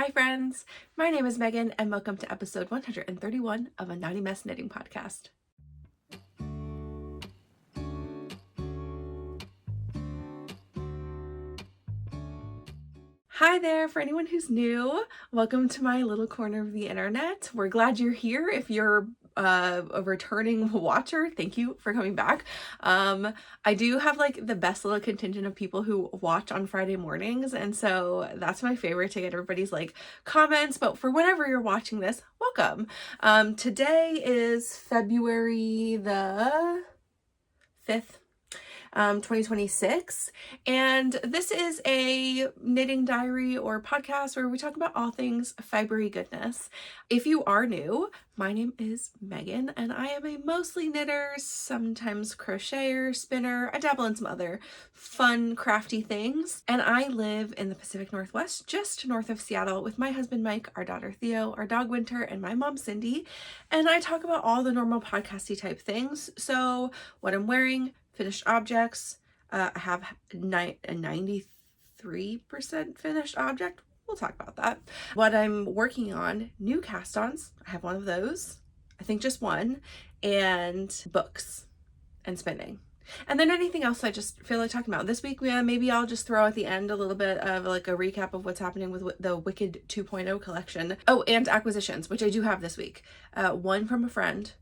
Hi friends, my name is Megan and welcome to episode 131 of a Naughty Mess Knitting Podcast. Hi there, for anyone who's new, welcome to my little corner of the internet. We're glad you're here. If you're a returning watcher, thank you for coming back. I do have like the best little contingent of people who watch on Friday mornings, and so that's my favorite, to get everybody's like comments. But for whenever you're watching this, welcome. Today is February the 5th. 2026, and this is a knitting diary or podcast where we talk about all things fibery goodness. If you are new, my name is Megan and I am a mostly knitter, sometimes crocheter, spinner. I dabble in some other fun crafty things, and I live in the Pacific Northwest, just north of Seattle, with my husband Mike, our daughter Theo, our dog Winter, and my mom Cindy. And I talk about all the normal podcasty type things. So what I'm wearing, finished objects. I have a 93% finished object. We'll talk about that. What I'm working on, new cast-ons. I have one of those. I think just one. And books and spinning. And then anything else I just feel like talking about. This week, maybe I'll just throw at the end a little bit of like a recap of what's happening with the Wicked 2.0 collection. Oh, and acquisitions, which I do have this week. One from a friend.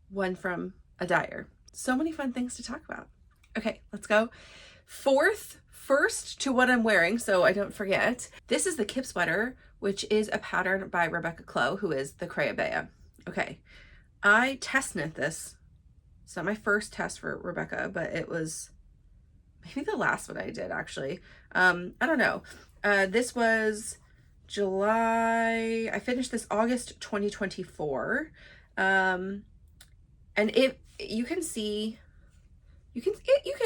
One from a dyer. So many fun things to talk about. Okay, let's go. First to what I'm wearing, so I don't forget. This is the Kip Sweater, which is a pattern by Rebecca Clow, who is the Cray. Okay, I test knit this. It's not my first test for Rebecca, but it was maybe the last one I did, actually. I don't know. This was July. I finished this August 2024. And you can see, I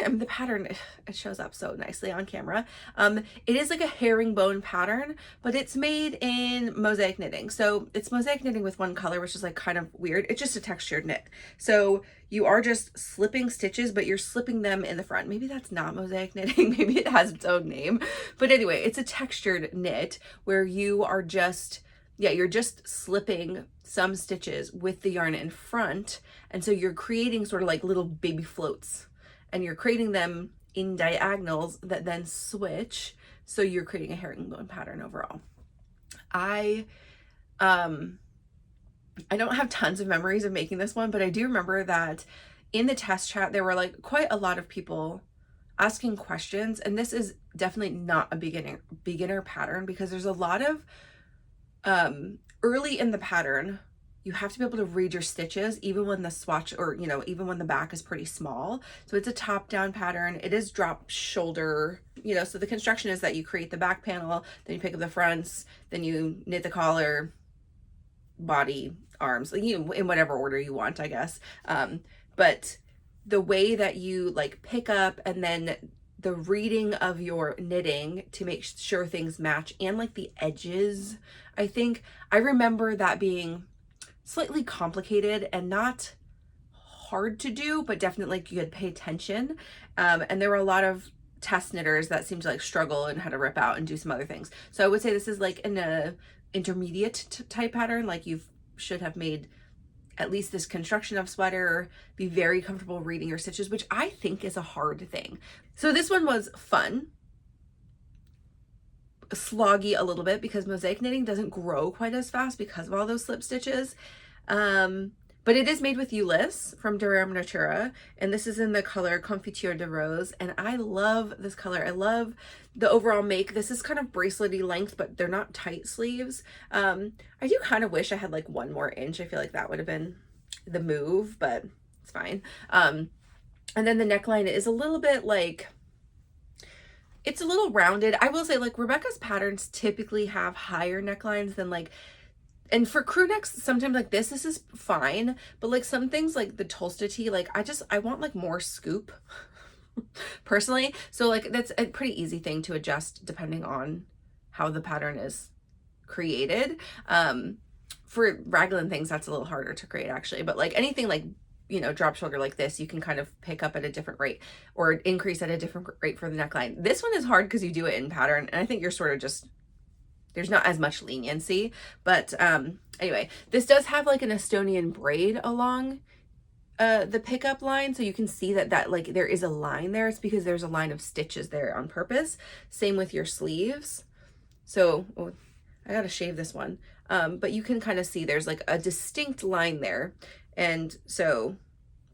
mean, the pattern, it shows up so nicely on camera. It is like a herringbone pattern, but it's made in mosaic knitting. So it's mosaic knitting with one color, which is like kind of weird. It's just a textured knit. So you are just slipping stitches, but you're slipping them in the front. Maybe that's not mosaic knitting. Maybe it has its own name. But anyway, it's a textured knit where you are just, you're just slipping some stitches with the yarn in front. And so you're creating sort of like little baby floats, and you're creating them in diagonals that then switch. So you're creating a herringbone pattern overall. I don't have tons of memories of making this one, but I do remember that in the test chat, there were like quite a lot of people asking questions. And this is definitely not a beginner pattern, because there's a lot of early in the pattern, you have to be able to read your stitches even when the swatch, or even when the back is pretty small. So it's a top down pattern. It is drop shoulder, so the construction is that you create the back panel, then you pick up the fronts, then you knit the collar, body, arms, in whatever order you want, I guess. But the way that you like pick up, and then the reading of your knitting to make sure things match, and like the edges, I remember that being slightly complicated and not hard to do, but definitely like you had to pay attention. And there were a lot of test knitters that seemed to like struggle and how to rip out and do some other things. So I would say this is like an intermediate type pattern. Like you should have made at least this construction of sweater, be very comfortable reading your stitches, which I think is a hard thing. So this one was fun, sloggy a little bit, because mosaic knitting doesn't grow quite as fast because of all those slip stitches. But it is made with Ulysse from Durham Natura, and this is in the color Confiture de Rose, and I love this color. I love the overall make. This is kind of bracelety length, but they're not tight sleeves. I do kind of wish I had like 1 more inch. I feel like that would have been the move, but it's fine. And then the neckline is a little bit like, it's a little rounded. I will say, like, Rebecca's patterns typically have higher necklines than like, and for crew necks, sometimes like this is fine, but like some things like the Tulsa tee, like I want like more scoop personally. So like that's a pretty easy thing to adjust depending on how the pattern is created. For raglan things, that's a little harder to create actually, but like anything like, drop shoulder like this, you can kind of pick up at a different rate or increase at a different rate for the neckline. This one is hard because you do it in pattern, and I think you're sort of just there's not as much leniency. But anyway, this does have like an Estonian braid along the pickup line, so you can see that like there is a line there. It's because there's a line of stitches there on purpose. Same with your sleeves. So I gotta shave this one, but you can kind of see there's like a distinct line there, and so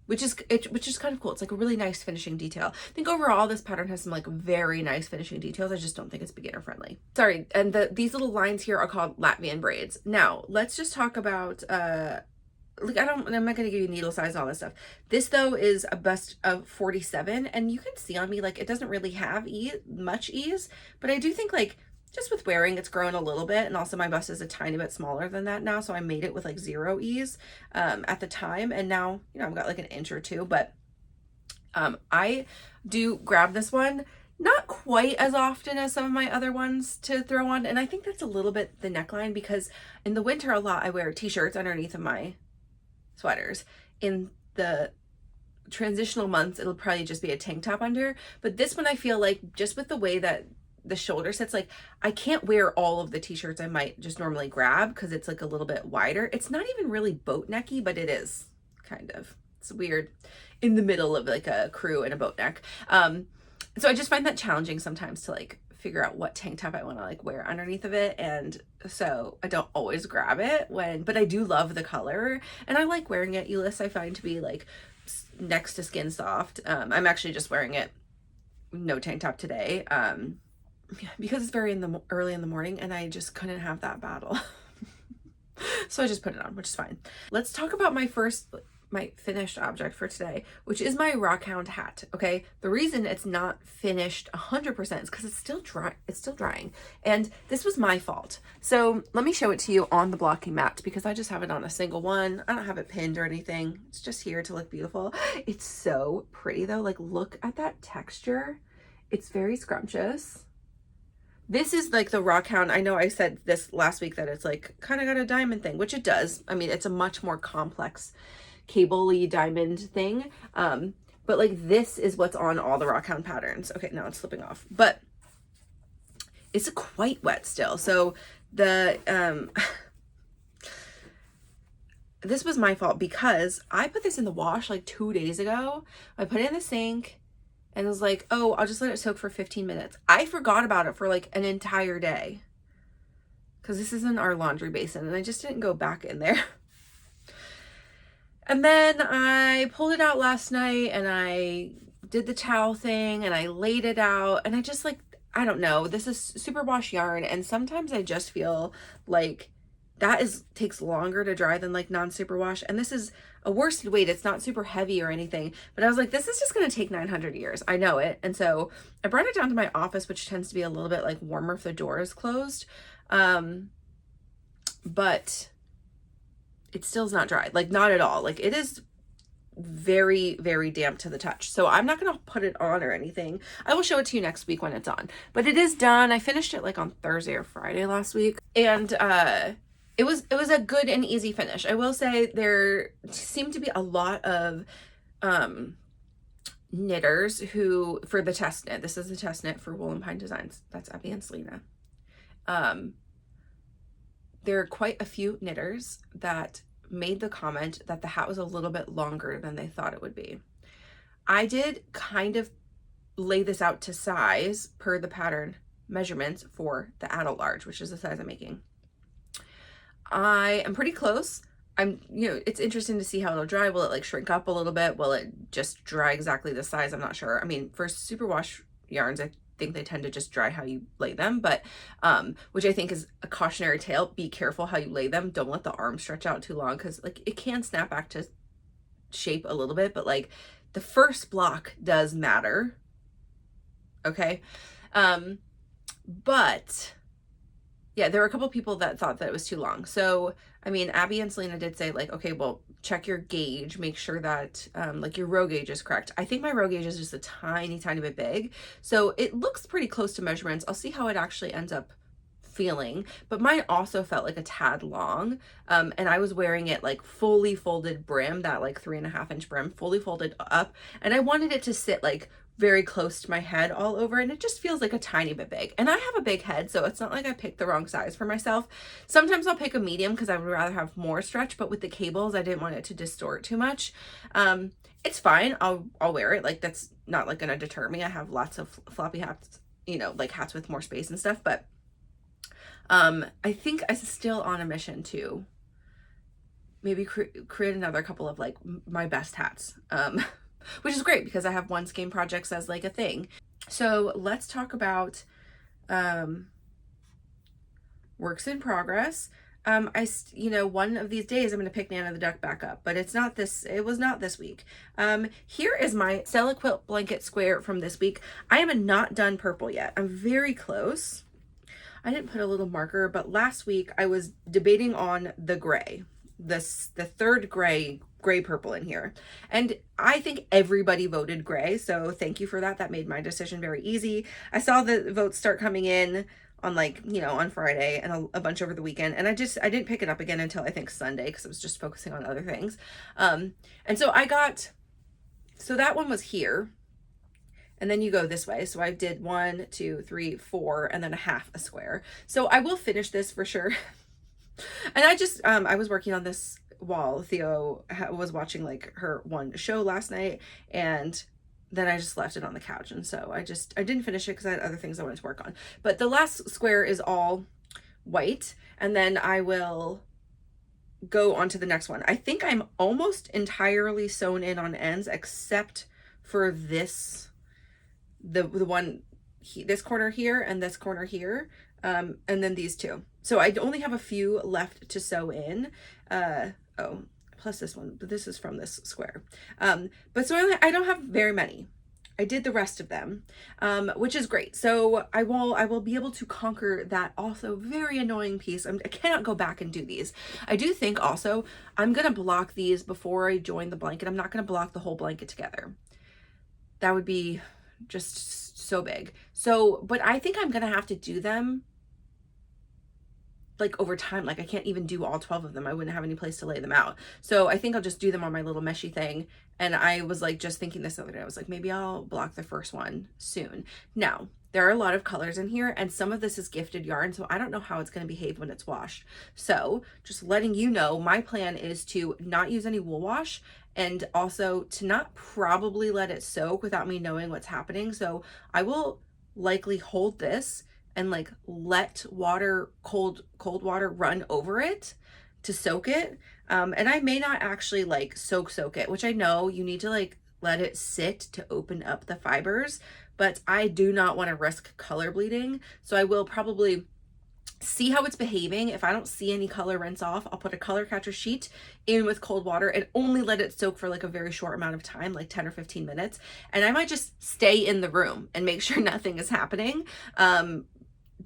which is kind of cool. It's like a really nice finishing detail. I think overall this pattern has some like very nice finishing details. I just don't think it's beginner friendly. Sorry, and these little lines here are called Latvian braids. Now let's just talk about like I'm not gonna give you needle size and all this stuff. This though is a bust of 47, and you can see on me like it doesn't really have much ease, but I do think like just with wearing it's grown a little bit, and also my bust is a tiny bit smaller than that now, so I made it with like 0 ease at the time, and now, you know, I've got like an inch or two. But I do grab this one not quite as often as some of my other ones to throw on, and I think that's a little bit the neckline, because in the winter a lot I wear t-shirts underneath of my sweaters. In the transitional months it'll probably just be a tank top under, but this one I feel like just with the way that the shoulder sits, like I can't wear all of the t-shirts I might just normally grab because it's like a little bit wider. It's not even really boat necky, but it is kind of, it's weird in the middle of like a crew and a boat neck. So I just find that challenging sometimes to like figure out what tank top I want to like wear underneath of it, and so I don't always grab it but I do love the color and I like wearing it. Elis I find to be like next to skin soft. I'm actually just wearing it no tank top today because it's very early in the morning and I just couldn't have that battle. So I just put it on, which is fine. Let's talk about my finished object for today, which is my Rockhound hat. Okay, the reason it's not finished 100% is because it's still dry. It's still drying, and this was my fault. So let me show it to you on the blocking mat because I just have it on a single one. I don't have it pinned or anything. It's just here to look beautiful. It's so pretty though. Like, look at that texture. It's very scrumptious. This is like the Rockhound. I know I said this last week that it's like kind of got a diamond thing, which it does. I mean, it's a much more complex cable-y diamond thing. But like this is what's on all the Rockhound patterns. Okay, now it's slipping off, but it's quite wet still. So the, this was my fault because I put this in the wash like 2 days ago. I put it in the sink and was like, oh, I'll just let it soak for 15 minutes. I forgot about it for like an entire day because this is in our laundry basin and I just didn't go back in there. And then I pulled it out last night and I did the towel thing and I laid it out and I just like, I don't know, this is superwash yarn and sometimes I just feel like that takes longer to dry than like non-superwash, and this is a worsted weight. It's not super heavy or anything, but I was like, this is just going to take 900 years. I know it. And so I brought it down to my office, which tends to be a little bit like warmer if the door is closed. But it still is not dry, like not at all. Like it is very, very damp to the touch. So I'm not going to put it on or anything. I will show it to you next week when it's on, but it is done. I finished it like on Thursday or Friday last week. And, it was a good and easy finish. I will say there seemed to be a lot of knitters who, for the test knit, this is the test knit for Wool and Pine Designs. That's Abbye and Selena. There are quite a few knitters that made the comment that the hat was a little bit longer than they thought it would be. I did kind of lay this out to size per the pattern measurements for the adult large, which is the size I'm making. I am pretty close. It's interesting to see how it'll dry. Will it like shrink up a little bit? Will it just dry exactly the size? I'm not sure. I mean, for superwash yarns, I think they tend to just dry how you lay them, but which I think is a cautionary tale. Be careful how you lay them. Don't let the arm stretch out too long because like it can snap back to shape a little bit, but like the first block does matter. Okay. But yeah, there were a couple people that thought that it was too long. So, I mean, Abbye and Selena did say like, okay, well, check your gauge, make sure that like your row gauge is correct. I think my row gauge is just a tiny, tiny bit big. So it looks pretty close to measurements. I'll see how it actually ends up feeling, but mine also felt like a tad long. And I was wearing it like fully folded brim, that like 3.5 inch brim, fully folded up. And I wanted it to sit like very close to my head all over, and it just feels like a tiny bit big. And I have a big head, so it's not like I picked the wrong size for myself. Sometimes I'll pick a medium because I would rather have more stretch, but with the cables, I didn't want it to distort too much. It's fine. I'll wear it. Like, that's not like gonna deter me. I have lots of floppy hats, you know, like hats with more space and stuff, but I think I'm still on a mission to maybe create another couple of like my best hats, which is great because I have one skein projects as like a thing. So let's talk about works in progress. You know, one of these days I'm going to pick Nana the Duck back up, but it was not this week. Here is my Stella quilt blanket square from this week. I am not done purple yet. I'm very close. I didn't put a little marker, but last week I was debating on the gray, the third gray purple in here. And I think everybody voted gray. So thank you for that. That made my decision very easy. I saw the votes start coming in on, like, you know, on Friday and a bunch over the weekend. And I didn't pick it up again until I think Sunday because I was just focusing on other things. And so so that one was here. And then you go this way. So I did 1, 2, 3, 4, and then a half a square. So I will finish this for sure. And I was working on this wall. Theo was watching like her one show last night, and then I just left it on the couch. And so I didn't finish it because I had other things I wanted to work on. But the last square is all white, and then I will go on to the next one. I think I'm almost entirely sewn in on ends except for this, the one, this corner here and this corner here, and then these two. So I only have a few left to sew in. Oh, plus this one, but this is from this square. But so I don't have very many. I did the rest of them, which is great. So I will be able to conquer that also very annoying piece. I cannot go back and do these. I do think also I'm going to block these before I join the blanket. I'm not going to block the whole blanket together. That would be just so big. So, but I think I'm going to have to do them like over time. Like I can't even do all 12 of them. I wouldn't have any place to lay them out. So I think I'll just do them on my little meshy thing. And I was like just thinking this the other day. I was like, maybe I'll block the first one soon. Now, there are a lot of colors in here, and some of this is gifted yarn, so I don't know how it's going to behave when it's washed. So just letting you know, my plan is to not use any wool wash, and also to not probably let it soak without me knowing what's happening. So I will likely hold this and like let water, cold water run over it to soak it. And I may not actually like soak it, which I know you need to like let it sit to open up the fibers, but I do not want to risk color bleeding. So I will probably see how it's behaving. If I don't see any color rinse off, I'll put a color catcher sheet in with cold water and only let it soak for like a very short amount of time, like 10 or 15 minutes. And I might just stay in the room and make sure nothing is happening.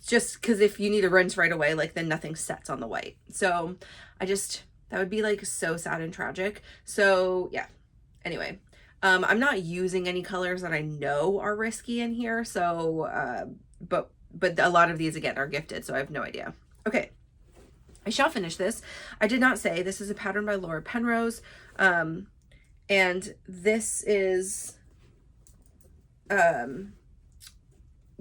Just because if you need to rinse right away, like then nothing sets on the white. So that would be like so sad and tragic. So yeah, anyway, I'm not using any colors that I know are risky in here. So, but a lot of these again are gifted, so I have no idea. Okay, I shall finish this. I did not say this is a pattern by Laura Penrose. And this is,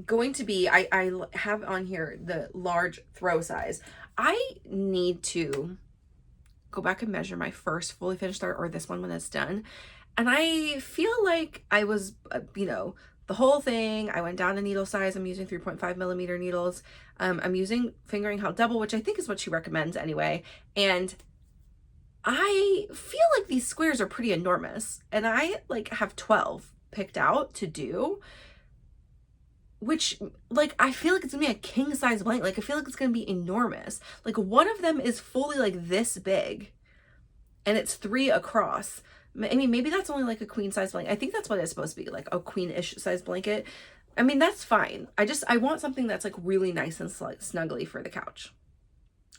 going to be, I have on here the large throw size. I need to go back and measure my first fully finished art, or this one when it's done. And I feel like I was, you know, the whole thing, I went down to needle size. I'm using 3.5 millimeter needles. I'm using fingering held double, which I think is what she recommends anyway. And I feel like these squares are pretty enormous, and I like have 12 picked out to do, which like I feel like it's gonna be a king size blanket. Like I feel like it's gonna be enormous. Like one of them is fully like this big, and it's 3 across. I mean, maybe that's only like a queen size blanket. I think that's what it's supposed to be, like a queen-ish size blanket. I mean, that's fine. I want something that's like really nice and snuggly for the couch,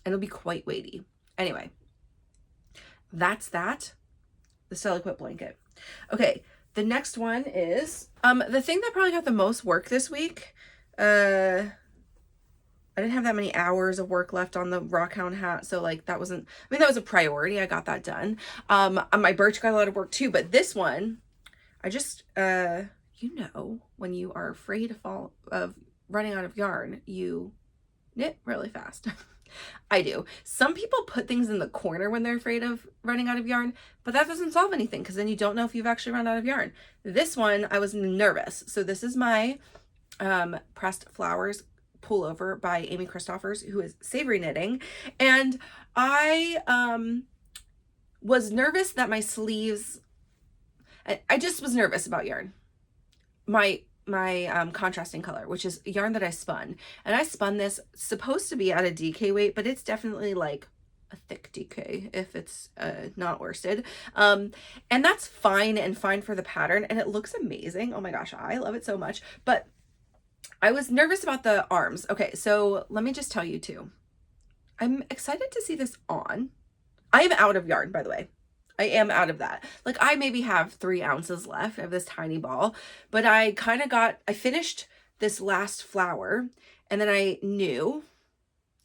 and it'll be quite weighty. Anyway, that's that. The Stella Quilt blanket. Okay. The next one is, the thing that probably got the most work this week. I didn't have that many hours of work left on the Rockhound hat. So like that wasn't, I mean, that was a priority. I got that done. My Birch got a lot of work too, but this one, I just, you know, when you are afraid of running out of yarn, you knit really fast. I do. Some people put things in the corner when they're afraid of running out of yarn, but that doesn't solve anything because then you don't know if you've actually run out of yarn. This one, I was nervous. So this is my Pressed Flowers pullover by Amy Christoffers, who is Savory Knitting. And I was nervous that my sleeves, I just was nervous about yarn. My contrasting color, which is yarn that I spun. And I spun this, supposed to be at a DK weight, but it's definitely like a thick DK if it's not worsted. And that's fine and fine for the pattern. And it looks amazing. Oh my gosh, I love it so much. But I was nervous about the arms. Okay, so let me just tell you too. I'm excited to see this on. I am out of yarn, by the way. I am out of that. Like I maybe have 3 ounces left. I have this tiny ball, but I finished this last flower and then I knew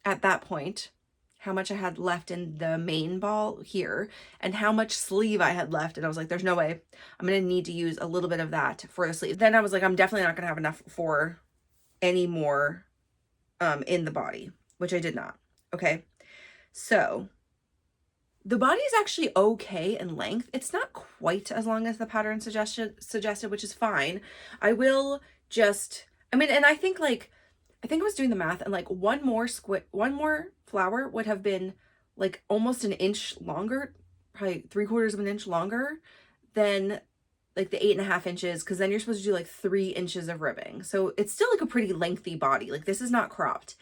at that point how much I had left in the main ball here and how much sleeve I had left. And I was like, there's no way I'm going to need to use a little bit of that for the sleeve. Then I was like, I'm definitely not going to have enough for any more in the body, which I did not. Okay. So the body is actually okay in length. It's not quite as long as the pattern suggested, which is fine. I will just, I mean, and I think I was doing the math and like one more flower would have been like almost an inch longer, probably 3/4 of an inch longer than like the 8.5 inches. Cause then you're supposed to do like 3 inches of ribbing. So it's still like a pretty lengthy body. Like this is not cropped.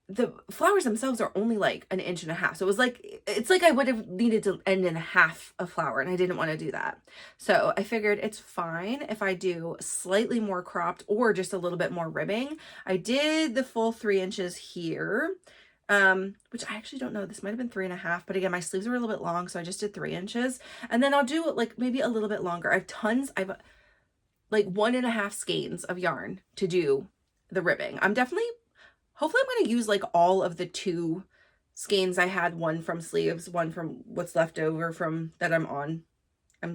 The flowers themselves are only like an 1.5 inches. So it was like, it's like I would have needed to end in half a flower and I didn't want to do that. So I figured it's fine if I do slightly more cropped or just a little bit more ribbing. I did the full 3 inches here, which I actually don't know. This might've been 3.5, but again, my sleeves were a little bit long. So I just did 3 inches and then I'll do like maybe a little bit longer. I've like 1.5 skeins of yarn to do the ribbing. Hopefully I'm going to use like all of the 2 skeins I had, one from sleeves, one from what's left over from that I'm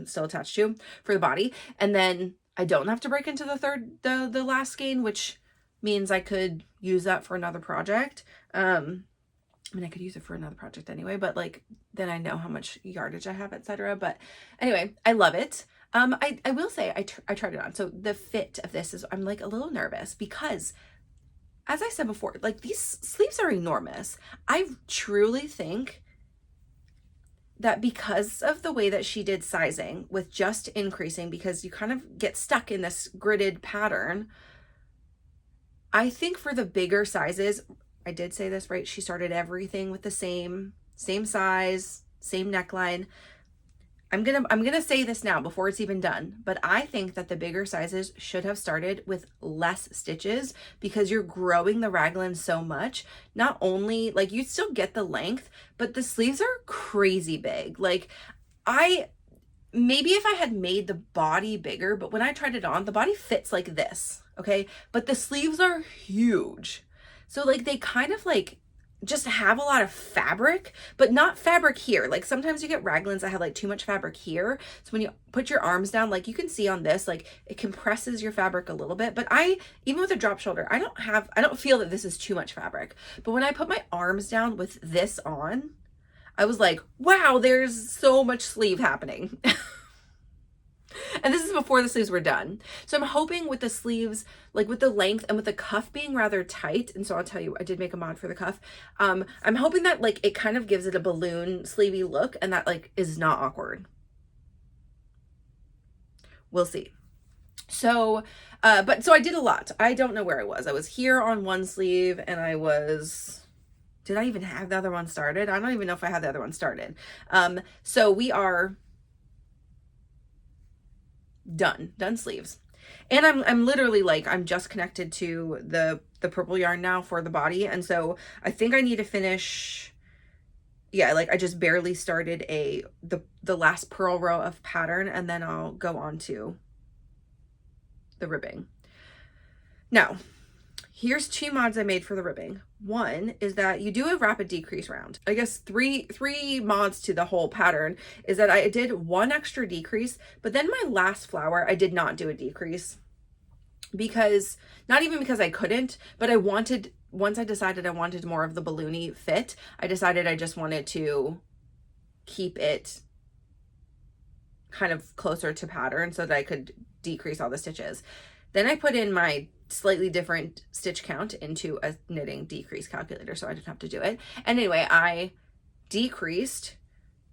still attached to for the body. And then I don't have to break into the last skein, which means I could use that for another project. I mean, I could use it for another project anyway, but like, then I know how much yardage I have, etc. But anyway, I love it. I will say I tried it on. So the fit of this is, I'm like a little nervous because as I said before, like these sleeves are enormous. I truly think that because of the way that she did sizing with just increasing, because you kind of get stuck in this gridded pattern, I think for the bigger sizes, I did say this, right? She started everything with the same size, same neckline. I'm gonna say this now before it's even done, but I think that the bigger sizes should have started with less stitches because you're growing the raglan so much. Not only like you still get the length, but the sleeves are crazy big. Like maybe if I had made the body bigger, but when I tried it on, the body fits like this, okay? But the sleeves are huge. So like they kind of like just have a lot of fabric, but not fabric here. Like sometimes you get raglans that have like too much fabric here. So when you put your arms down, like you can see on this, like it compresses your fabric a little bit, but even with a drop shoulder, I don't feel that this is too much fabric. But when I put my arms down with this on, I was like, wow, there's so much sleeve happening. And this is before the sleeves were done. So I'm hoping with the sleeves, like with the length and with the cuff being rather tight. And so I'll tell you, I did make a mod for the cuff. I'm hoping that like it kind of gives it a balloon sleevey look and that like is not awkward. We'll see. So, so I did a lot. I don't know where I was. I was here on one sleeve and did I even have the other one started? I don't even know if I had the other one started. So we are done sleeves. And I'm literally like, I'm just connected to the purple yarn now for the body. And so I think I need to finish. Yeah. Like I just barely started the last purl row of pattern and then I'll go on to the ribbing. Now here's 2 mods I made for the ribbing. One is that you do a rapid decrease round. I guess three mods to the whole pattern is that I did 1 extra decrease, but then my last flower, I did not do a decrease because, not even because I couldn't, but I wanted, once I decided I wanted more of the balloony fit, I decided I just wanted to keep it kind of closer to pattern so that I could decrease all the stitches. Then I put in my slightly different stitch count into a knitting decrease calculator so I didn't have to do it. And anyway, I decreased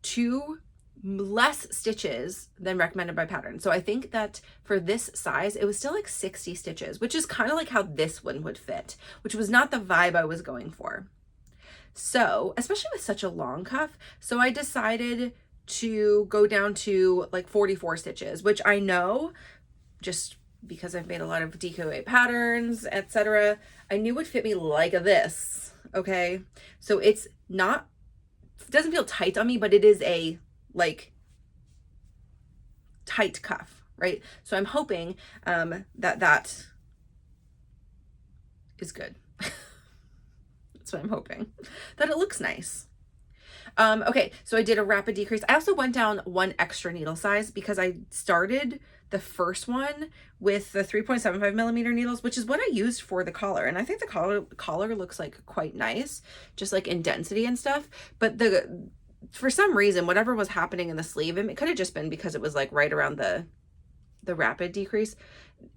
2 less stitches than recommended by pattern. So I think that for this size, it was still like 60 stitches, which is kind of like how this one would fit, which was not the vibe I was going for. So, especially with such a long cuff, so I decided to go down to like 44 stitches, which I know, just because I've made a lot of DK patterns, etc., I knew would fit me like this, okay? So it's not, it doesn't feel tight on me, but it is a like tight cuff, right? So I'm hoping that is good. That's what I'm hoping, that it looks nice. Okay, so I did a rapid decrease. I also went down 1 extra needle size because I started the first one with the 3.75 millimeter needles, which is what I used for the collar. And I think the collar looks like quite nice, just like in density and stuff. But for some reason, whatever was happening in the sleeve, and it could have just been because it was like right around the rapid decrease.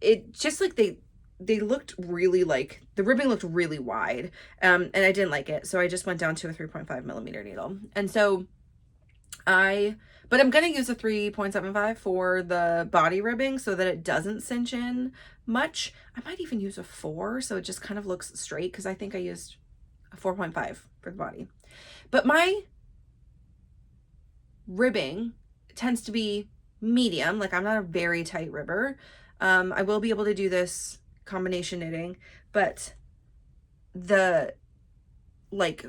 It just like they looked really like, the ribbing looked really wide, and I didn't like it. So I just went down to a 3.5 millimeter needle. And so but I'm going to use a 3.75 for the body ribbing so that it doesn't cinch in much. I might even use a 4 so it just kind of looks straight, because I think I used a 4.5 for the body. But my ribbing tends to be medium, like I'm not a very tight ribber. I will be able to do this combination knitting, but the like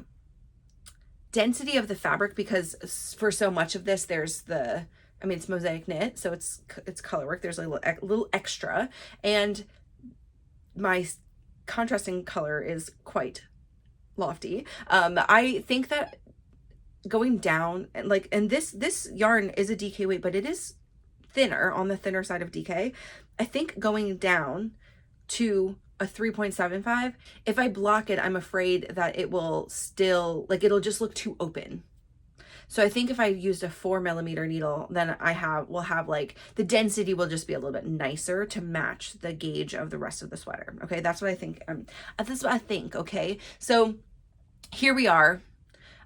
density of the fabric, because for so much of this there's it's mosaic knit, so it's color work, there's a little extra, and my contrasting color is quite lofty. I think that going down, and this yarn is a DK weight, but it is thinner, on the thinner side of DK. I think going down to a 3.75, if I block it, I'm afraid that it will still, like, it'll just look too open. So I think if I used a 4 millimeter needle, then will have like, the density will just be a little bit nicer to match the gauge of the rest of the sweater. Okay, that's what I think. That's what I think. Okay, so here we are.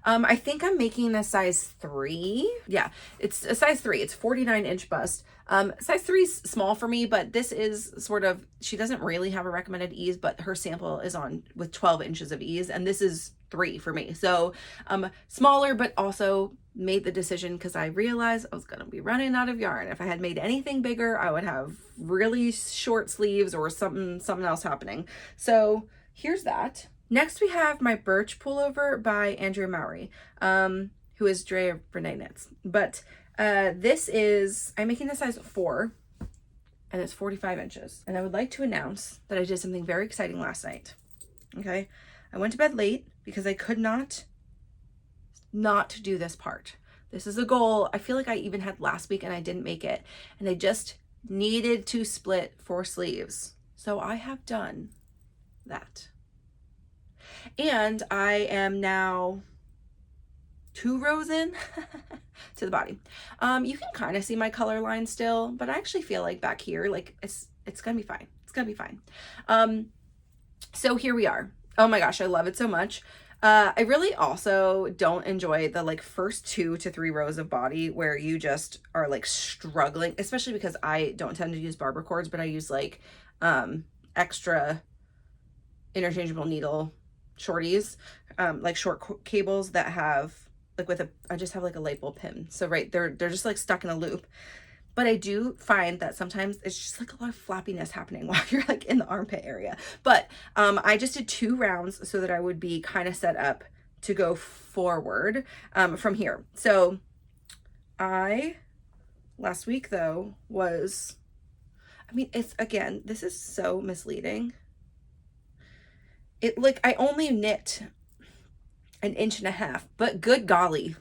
I think I'm making a size 3. Yeah, it's a size 3. It's 49-inch bust. Size 3 is small for me, but this is sort of, she doesn't really have a recommended ease, but her sample is on with 12 inches of ease, and this is 3 for me. So smaller, but also made the decision because I realized I was going to be running out of yarn. If I had made anything bigger, I would have really short sleeves or something else happening. So here's that. Next, we have my Birch pullover by Andrea Mowry, who is Drea Renee Knits. But this is, I'm making a size 4, and it's 45 inches. And I would like to announce that I did something very exciting last night. Okay, I went to bed late because I could not do this part. This is a goal I feel like I even had last week and I didn't make it. And I just needed to split 4 sleeves. So I have done that. And I am now 2 rows in to the body. You can kind of see my color line still, but I actually feel like back here, like it's gonna be fine. It's gonna be fine. So here we are. Oh my gosh, I love it so much. I really also don't enjoy the like first 2 to 3 rows of body where you just are like struggling, especially because I don't tend to use barber cords, but I use like extra interchangeable needle shorties, like short cables that have like I just have like a light bulb pin. So right, they're just like stuck in a loop. But I do find that sometimes it's just like a lot of flappiness happening while you're like in the armpit area. But I just did 2 rounds so that I would be kind of set up to go forward from here. So last week though it's, again, this is so misleading. it, like, I only knit an inch and a half, but good golly,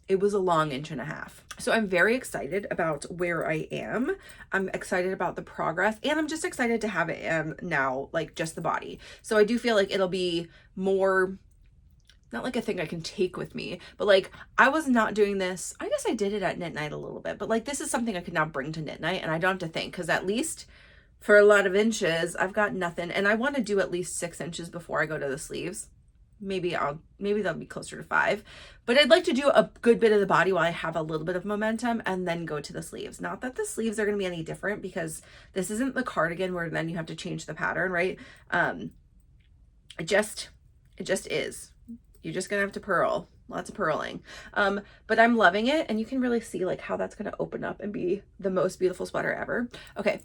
it was a long inch and a half. So I'm very excited about where I am. I'm excited about the progress, and I'm just excited to have it now, like just the body. So I do feel like it'll be more, not like a thing I can take with me, but like I was not doing this. I guess I did it at knit night a little bit, but like this is something I could now bring to knit night, and I don't have to think, because at least for a lot of inches, I've got nothing. And I want to do at least 6 inches before I go to the sleeves. Maybe that'll be closer to 5, but I'd like to do a good bit of the body while I have a little bit of momentum, and then go to the sleeves. Not that the sleeves are going to be any different, because this isn't the cardigan where then you have to change the pattern, right? It just is. You're just gonna have to purl, lots of purling. But I'm loving it, and you can really see like how that's gonna open up and be the most beautiful sweater ever. Okay,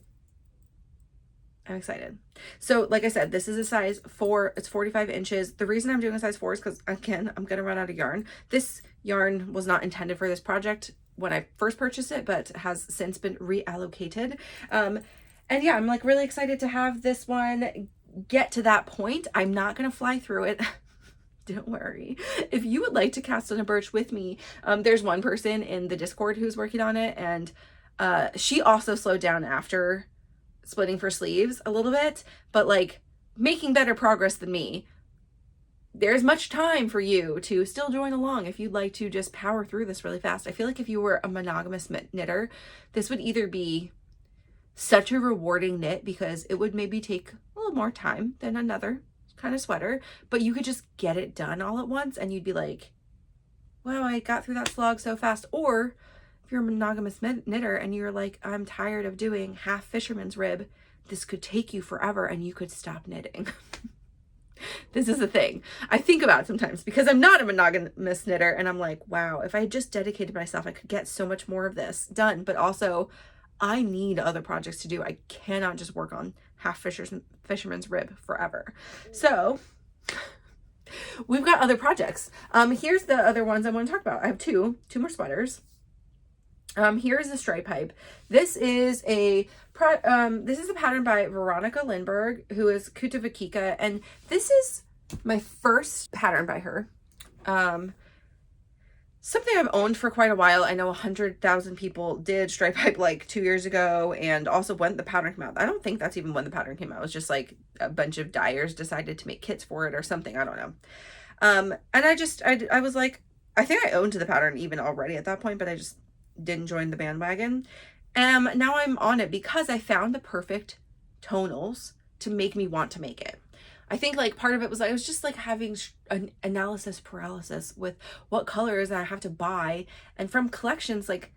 I'm excited. So like I said, this is a size 4, it's 45 inches. The reason I'm doing a size 4 is because, again, I'm gonna run out of yarn. This yarn was not intended for this project when I first purchased it, but has since been reallocated. And yeah, I'm like really excited to have this one get to that point. I'm not gonna fly through it. Don't worry. If you would like to cast on a Birch with me, there's one person in the Discord who's working on it, and she also slowed down after splitting for sleeves a little bit, but like making better progress than me. There's much time for you to still join along if you'd like to just power through this really fast. I feel like if you were a monogamous knitter, this would either be such a rewarding knit, because it would maybe take a little more time than another kind of sweater, but you could just get it done all at once, and you'd be like, wow, I got through that slog so fast. Or if you're a monogamous knitter and you're like, I'm tired of doing half fisherman's rib, this could take you forever and you could stop knitting. This is a thing I think about sometimes, because I'm not a monogamous knitter, and I'm like, wow, if I had just dedicated myself, I could get so much more of this done. But also, I need other projects to do. I cannot just work on half fisherman's rib forever. So we've got other projects. Here's the other ones I want to talk about. I have two more sweaters. Here's the stripe pipe. This is a pattern by Veronika Lindberg, who is Kutavakika, and this is my first pattern by her. Something I've owned for quite a while. I know 100,000 people did stripe pipe like 2 years ago, and also when the pattern came out. I don't think that's even when the pattern came out. It was just like a bunch of dyers decided to make kits for it or something. I don't know. And I was like, I think I owned the pattern even already at that point, but I just didn't join the bandwagon. Now I'm on it because I found the perfect tonals to make me want to make it. I think like part of it was I was just like having an analysis paralysis with what colors I have to buy, and from collections, like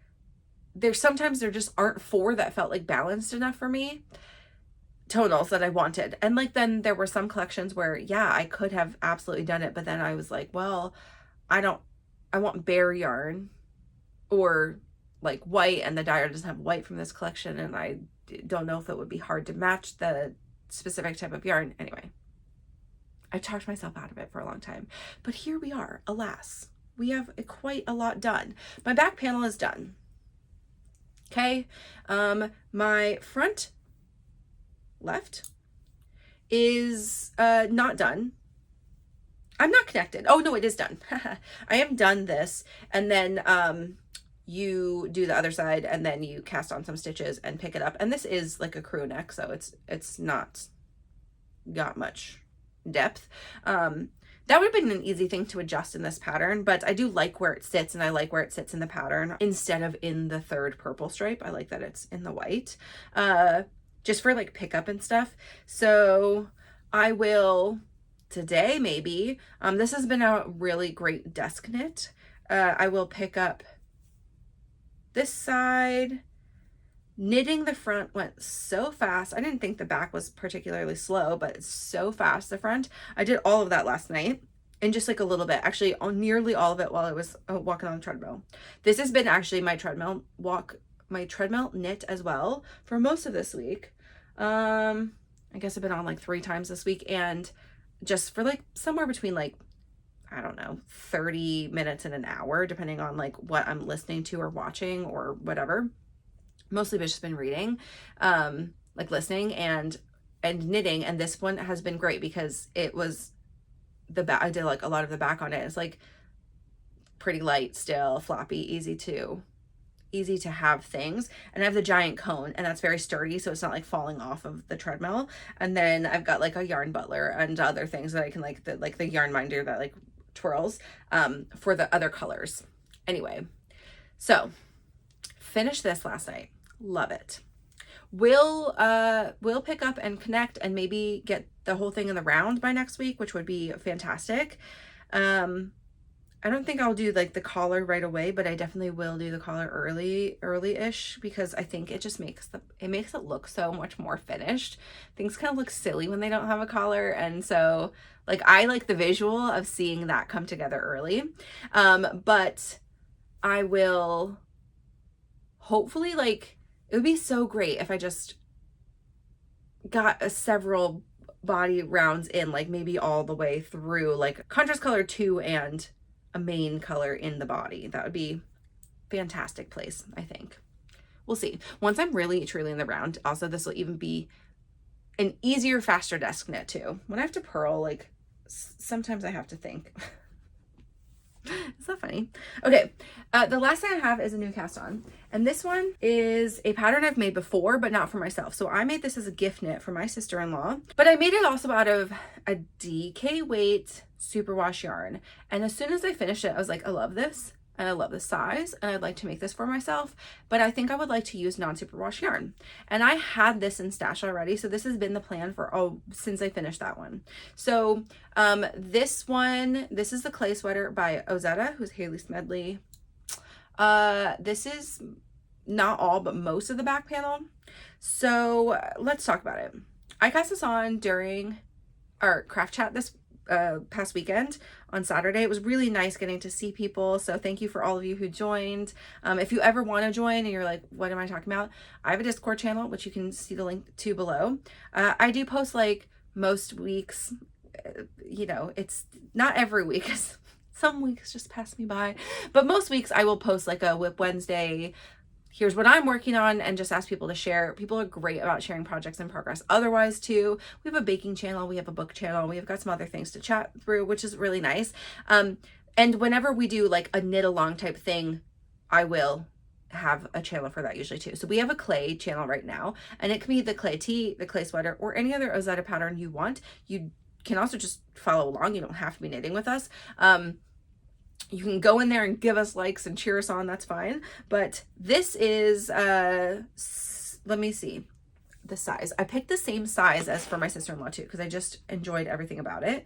sometimes there just aren't 4 that felt like balanced enough for me, tonals that I wanted. And like then there were some collections where yeah, I could have absolutely done it, but then I was like, well, I want bare yarn, or like white, and the dyer doesn't have white from this collection, and I don't know if it would be hard to match the specific type of yarn. Anyway, I talked myself out of it for a long time, but here we are. Alas, we have quite a lot done. My back panel is done. Okay. My front left is not done. I'm not connected. Oh no, it is done. I am done this, and then you do the other side, and then you cast on some stitches and pick it up. And this is like a crew neck, so it's not got much depth. That would have been an easy thing to adjust in this pattern, but I do like where it sits, and I like where it sits in the pattern instead of in the third purple stripe. I like that it's in the white, just for like pickup and stuff. So I will today maybe, this has been a really great desk knit. I will pick up this side. Knitting the front went so fast. I didn't think the back was particularly slow, but it's so fast, the front. I did all of that last night, and just like a little bit, actually nearly all of it while I was walking on the treadmill. This has been actually my treadmill knit as well for most of this week. I guess I've been on like 3 times this week, and just for like somewhere between like, I don't know, 30 minutes and an hour, depending on like what I'm listening to or watching or whatever. Mostly I've just been reading, like listening, and and knitting, and this one has been great because it was the back. I did like a lot of the back on it. It's like pretty light still, floppy, easy to have things. And I have the giant cone, and that's very sturdy, so it's not like falling off of the treadmill. And then I've got like a yarn butler and other things that I can like the yarn minder that like twirls for the other colors. Anyway, so finished this last night. Love it. We'll pick up and connect and maybe get the whole thing in the round by next week, which would be fantastic. I don't think I'll do like the collar right away, but I definitely will do the collar early-ish, because I think it just makes it look so much more finished. Things kind of look silly when they don't have a collar, and so like I like the visual of seeing that come together early. But I will hopefully, like, it would be so great if I just got several body rounds in, like maybe all the way through, like contrast color 2 and a main color in the body. That would be fantastic place, I think. We'll see. Once I'm really truly in the round, also this will even be an easier, faster desk knit too. When I have to purl, like sometimes I have to think. Is that funny? Okay, the last thing I have is a new cast on, and this one is a pattern I've made before, but not for myself. So I made this as a gift knit for my sister-in-law, but I made it also out of a DK weight superwash yarn. And as soon as I finished it, I was like, I love this, and I love the size, and I'd like to make this for myself, but I think I would like to use non-superwash yarn. And I had this in stash already, so this has been the plan for since I finished that one. So this is the Clay Sweater by Ozetta, who's Hailey Smedley. This is not all, but most of the back panel. So let's talk about it. I cast this on during our craft chat this past weekend on Saturday. It was really nice getting to see people, so thank you for all of you who joined. If you ever want to join and you're like, what am I talking about, I have a Discord channel, which you can see the link to below. I do post like most weeks, you know, it's not every week, because some weeks just pass me by, but most weeks I will post like a Whip Wednesday, here's what I'm working on, and just ask people to share. People are great about sharing projects in progress. Otherwise too, we have a baking channel, we have a book channel, we have got some other things to chat through, which is really nice. And whenever we do like a knit along type thing, I will have a channel for that usually too. So we have a clay channel right now, and it can be the clay tee, the clay sweater, or any other Ozetta pattern you want. You can also just follow along. You don't have to be knitting with us. You can go in there and give us likes and cheer us on, that's fine. But this is, let me see the size. I picked the same size as for my sister-in-law too, because I just enjoyed everything about it.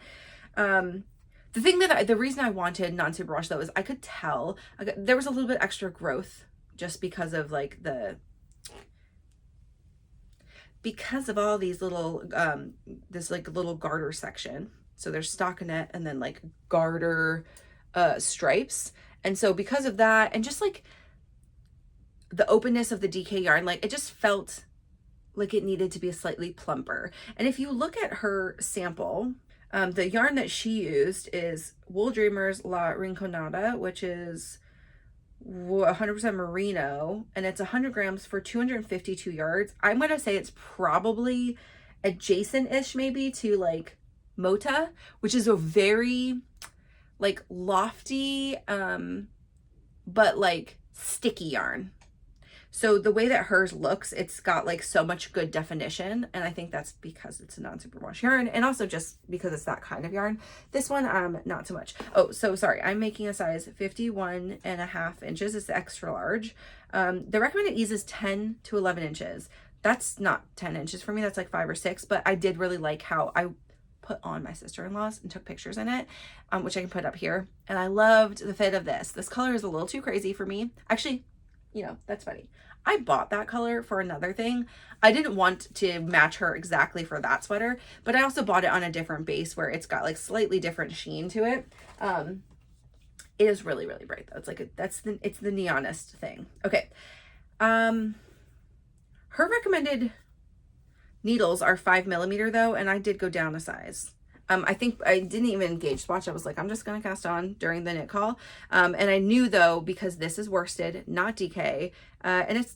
The reason I wanted non-superwash though is I could tell there was a little bit extra growth just because of like because of all these little, this like little garter section. So there's stockinette and then like garter stripes. And so because of that, and just like the openness of the DK yarn, like it just felt like it needed to be a slightly plumper. And if you look at her sample, the yarn that she used is Wool Dreamers La Rinconada, which is 100% merino, and it's 100 grams for 252 yards. I'm gonna say it's probably adjacent-ish maybe to like Mota, which is a very like lofty but like sticky yarn. So the way that hers looks, it's got like so much good definition, and I think that's because it's a non-superwash yarn, and also just because it's that kind of yarn. This one not so much. Oh, so sorry, I'm making a size 51.5 inches. It's extra large. The recommended ease is 10 to 11 inches. That's not 10 inches for me, that's like 5 or 6, but I did really like how I put on my sister-in-law's and took pictures in it, which I can put up here. And I loved the fit of this. This color is a little too crazy for me. Actually, you know, that's funny. I bought that color for another thing. I didn't want to match her exactly for that sweater, but I also bought it on a different base where it's got like slightly different sheen to it. It is really, really bright though. It's like, it's the neonest thing. Okay. Her recommended needles are 5mm though, and I did go down a size. I think I didn't even engage swatch. I was like, I'm just gonna cast on during the knit call. And I knew though, because this is worsted, not DK, and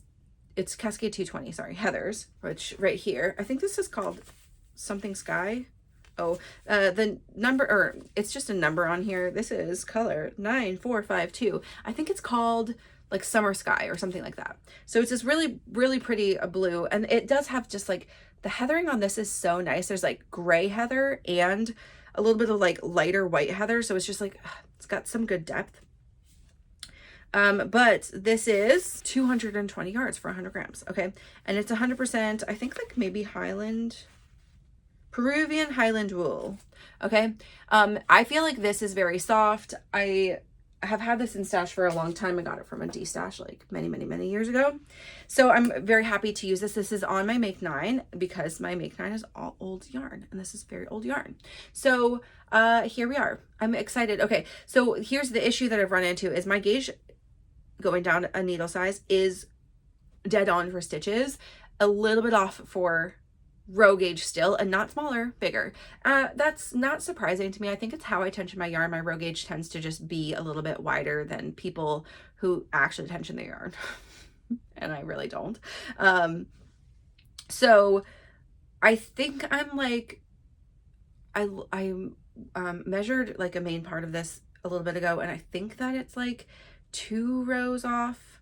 it's Cascade 220, sorry, Heather's, which right here, I think this is called something sky. Oh, the number, or it's just a number on here. This is color 9452. I think it's called like Summer Sky or something like that. So it's this really, really pretty blue. And it does have just like, the heathering on this is so nice. There's like gray heather and a little bit of like lighter white heather. So it's just like, it's got some good depth. But this is 220 yards for 100 grams. Okay. And it's 100%, I think like maybe Peruvian Highland wool. Okay. I feel like this is very soft. I have had this in stash for a long time. I got it from a D-stash like many years ago. So I'm very happy to use this. This is on my Make 9 because my Make 9 is all old yarn and this is very old yarn. So, here we are. I'm excited. Okay. So here's the issue that I've run into is my gauge going down a needle size is dead on for stitches, a little bit off for row gauge still, and not smaller, bigger. That's not surprising to me. I think it's how I tension my yarn. My row gauge tends to just be a little bit wider than people who actually tension their yarn. And I really don't. So I think I'm like, I measured like a main part of this a little bit ago, and I think that it's like 2 rows off.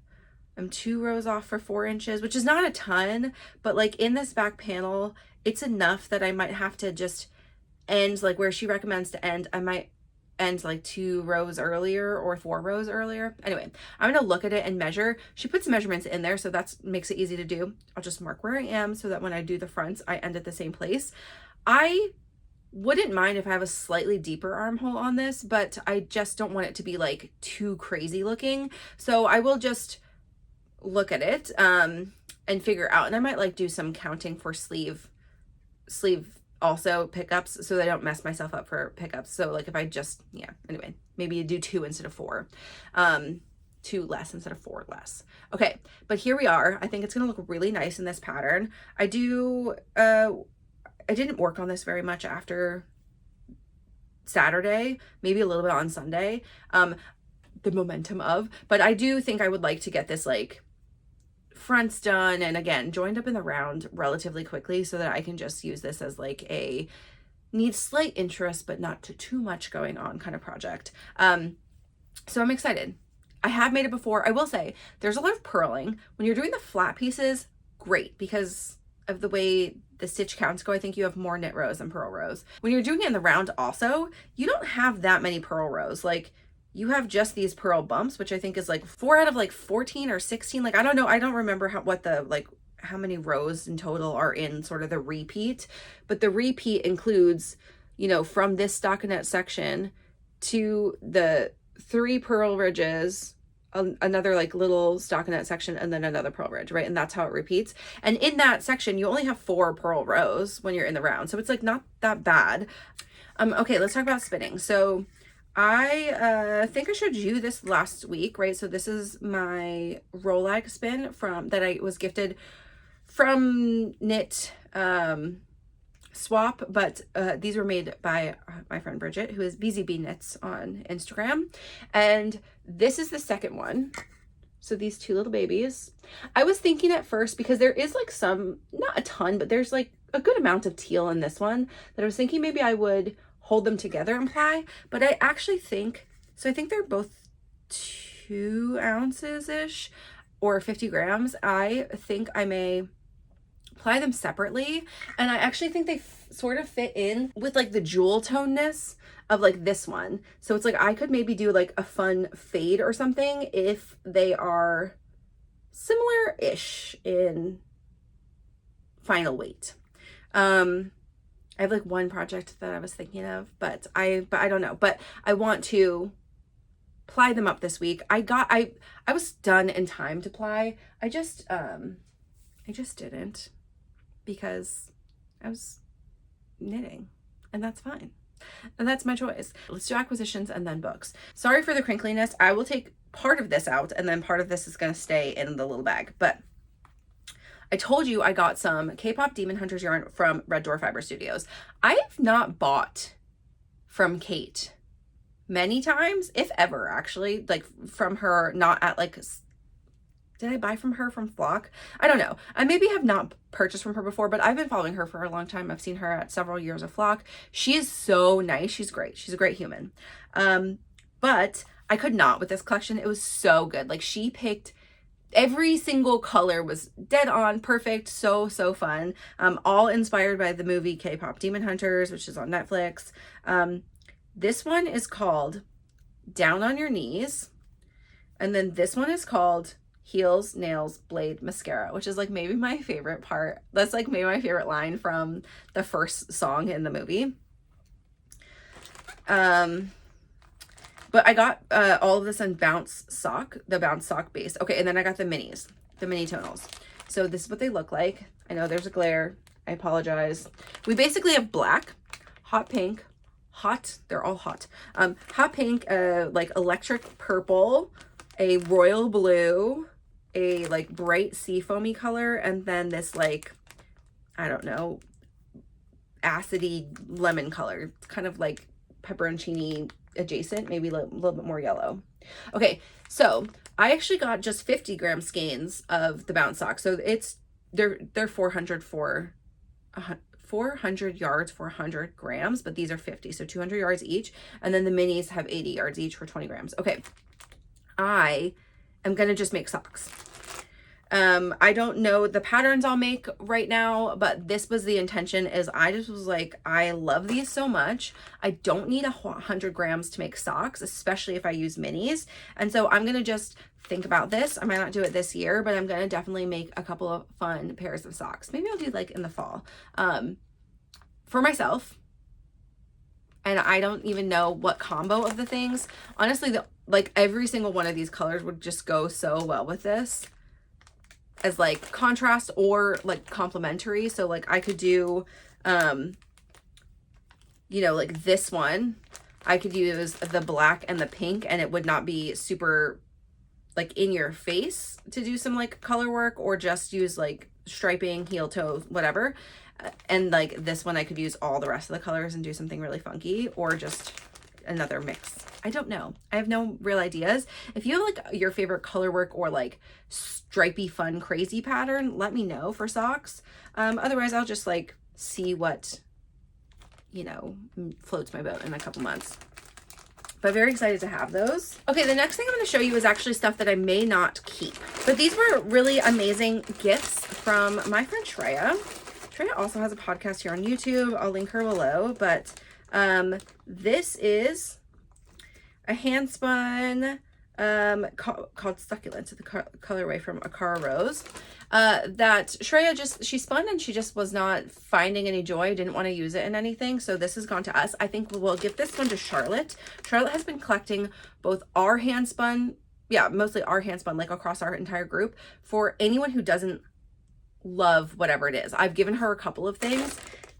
I'm 2 rows off for 4 inches, which is not a ton, but like in this back panel, it's enough that I might have to just end like where she recommends to end. I might end like 2 rows earlier or 4 rows earlier. Anyway, I'm going to look at it and measure. She puts measurements in there, so that makes it easy to do. I'll just mark where I am so that when I do the fronts, I end at the same place. I wouldn't mind if I have a slightly deeper armhole on this, but I just don't want it to be like too crazy looking. So I will just look at it and figure out, and I might like do some counting for sleeve also pickups so that I don't mess myself up for pickups. So like if I just, yeah, anyway, maybe you do 2 instead of 4, 2 less instead of 4 less. Okay, but here we are. I think it's gonna look really nice in this pattern. I didn't work on this very much after Saturday, maybe a little bit on Sunday, the momentum of, but I do think I would like to get this like fronts done and again joined up in the round relatively quickly so that I can just use this as like a needs slight interest but not too much going on kind of project. So I'm excited. I have made it before. I will say there's a lot of purling when you're doing the flat pieces. Great, because of the way the stitch counts go. I think you have more knit rows than purl rows. When you're doing it in the round also, you don't have that many purl rows. Like you have just these purl bumps, which I think is like 4 out of like 14 or 16. Like, I don't know. I don't remember how many rows in total are in sort of the repeat, but the repeat includes, you know, from this stockinette section to the 3 purl ridges, another like little stockinette section, and then another purl ridge, right? And that's how it repeats. And in that section, you only have 4 purl rows when you're in the round. So it's like not that bad. Okay, let's talk about spinning. So I think I showed you this last week, right? So this is my Rolag spin that I was gifted from Knit Swap, but these were made by my friend Bridget, who is BZB Knits on Instagram. And this is the second one. So these 2 little babies. I was thinking at first, because there is like some, not a ton, but there's like a good amount of teal in this one, that I was thinking maybe I would hold them together and ply, but I actually think, so I think they're both 2 ounces-ish or 50 grams. I think I may ply them separately, and I actually think they sort of fit in with like the jewel toneness of like this one. So it's like I could maybe do like a fun fade or something if they are similar-ish in final weight. I have like one project that I was thinking of, but I don't know, but I want to ply them up this week. I was done in time to ply. I just didn't, because I was knitting, and that's fine. And that's my choice. Let's do acquisitions and then books. Sorry for the crinkliness. I will take part of this out, and then part of this is going to stay in the little bag, but I told you I got some K-pop Demon Hunters yarn from Red Door Fiber Studios. I have not bought from Kate many times, if ever, actually, like from her, not at like did I buy from her from Flock? I don't know. I maybe have not purchased from her before, but I've been following her for a long time. I've seen her at several years of Flock. She is so nice. She's great. She's a great human. But I could not with this collection. It was so good. Like, she picked every single color was dead on, perfect, so fun. All inspired by the movie K-Pop Demon Hunters, which is on Netflix. This one is called Down on Your Knees. And then this one is called Heels, Nails, Blade, Mascara, which is like maybe my favorite part. That's like maybe my favorite line from the first song in the movie. But I got all of this in Bounce Sock, the Bounce Sock base. Okay, and then I got the minis, the mini tonals. So this is what they look like. I know there's a glare. I apologize. We basically have black, hot pink, they're all hot. Hot pink, like electric purple, a royal blue, a like bright seafoamy color, and then this like, I don't know, acidy lemon color. It's kind of like pepperoncini adjacent, maybe a little bit more yellow. Okay, so I actually got just 50 gram skeins of the Bounce Sock. So they're 400 yards for 100 grams, but these are 50, so 200 yards each. And then the minis have 80 yards each for 20 grams. Okay, I am gonna just make socks. I don't know the patterns I'll make right now, but this was the intention. Is I just was like, I love these so much. I don't need 100 grams to make socks, especially if I use minis. And so I'm gonna just think about this. I might not do it this year, but I'm gonna definitely make a couple of fun pairs of socks. Maybe I'll do like in the fall, for myself. And I don't even know what combo of the things. Honestly, like every single one of these colors would just go so well with this as like contrast or like complementary. So like I could do, you know, like this one, I could use the black and the pink, and it would not be super like in your face to do some like color work, or just use like striping, heel toe, whatever. And like this one, I could use all the rest of the colors and do something really funky, or just another mix. I don't know. I have no real ideas. If you have like your favorite color work or like stripey, fun, crazy pattern, let me know for socks. Otherwise, I'll just like see what, you know, floats my boat in a couple months. But very excited to have those. Okay, the next thing I'm going to show you is actually stuff that I may not keep. But these were really amazing gifts from my friend Shreya. Shreya also has a podcast here on YouTube. I'll link her below. But this is a hand spun called Succulent, the colorway from Akara Rose, that Shreya she spun, and she just was not finding any joy, didn't want to use it in anything. So this has gone to us. I think we'll give this one to Charlotte. Charlotte has been collecting both our hand spun, mostly our hand spun, like across our entire group, for anyone who doesn't love whatever it is. I've given her a couple of things.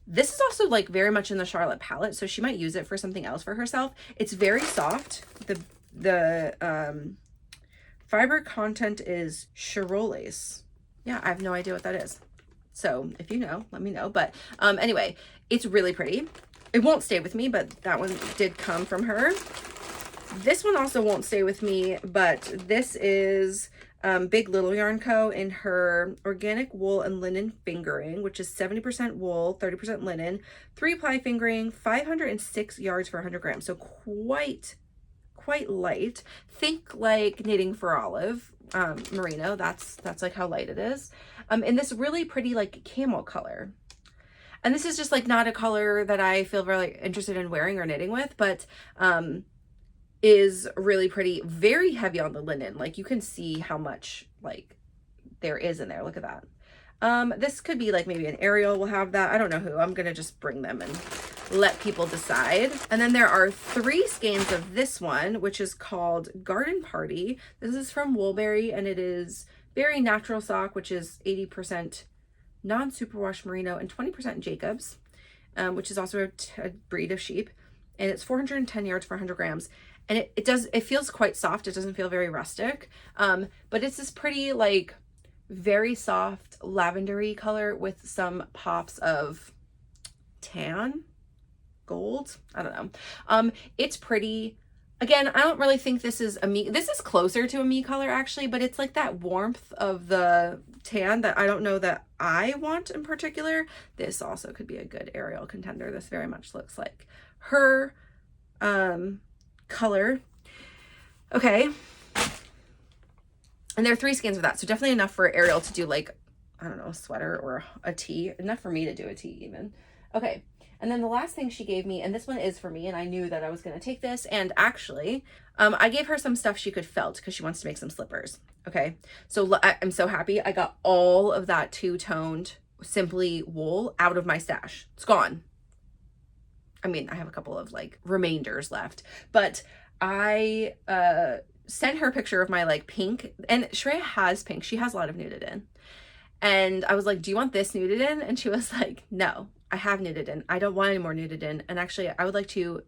This is also like very much in the Charlotte palette, so she might use it for something else for herself. It's very soft. The fiber content is Chiroles. Yeah, I have no idea what that is. So if you know, let me know. But anyway, it's really pretty. It won't stay with me, but that one did come from her. This one also won't stay with me, but this is Big Little Yarn Co. in her organic wool and linen fingering, which is 70% wool, 30% linen, 3-ply fingering, 506 yards for 100 grams. So quite light. Think like knitting for Olive merino. That's like how light it is. In this really pretty like camel color. And this is just like not a color that I feel really interested in wearing or knitting with, but is really pretty, very heavy on the linen. Like you can see how much like there is in there. Look at that. This could be like maybe an Ariel will have that. I don't know who. I'm gonna just bring them and let people decide. And then there are 3 skeins of this one, which is called Garden Party. This is from Woolberry, and it is very natural sock, which is 80% non-superwash merino and 20% Jacobs, which is also a breed of sheep. And it's 410 yards for 100 grams. And it feels quite soft. It doesn't feel very rustic. But it's this pretty, like, very soft lavendery color with some pops of tan, gold. I don't know. It's pretty. Again, I don't really think this is a me. This is closer to a me color actually, but it's like that warmth of the tan that I don't know that I want in particular. This also could be a good aerial contender. This very much looks like her color. Okay. And there are 3 skeins of that. So definitely enough for Ariel to do like, I don't know, a sweater or a tee. Enough for me to do a tee even. Okay. And then the last thing she gave me, and this one is for me, and I knew that I was going to take this. And actually, I gave her some stuff she could felt because she wants to make some slippers. Okay. So I'm so happy. I got all of that two-toned Simply wool out of my stash. It's gone. I mean, I have a couple of like remainders left, but I sent her a picture of my like pink, and Shreya has pink. She has a lot of knitted in. And I was like, do you want this knitted in? And she was like, no, I have knitted in. I don't want any more knitted in. And actually I would like to,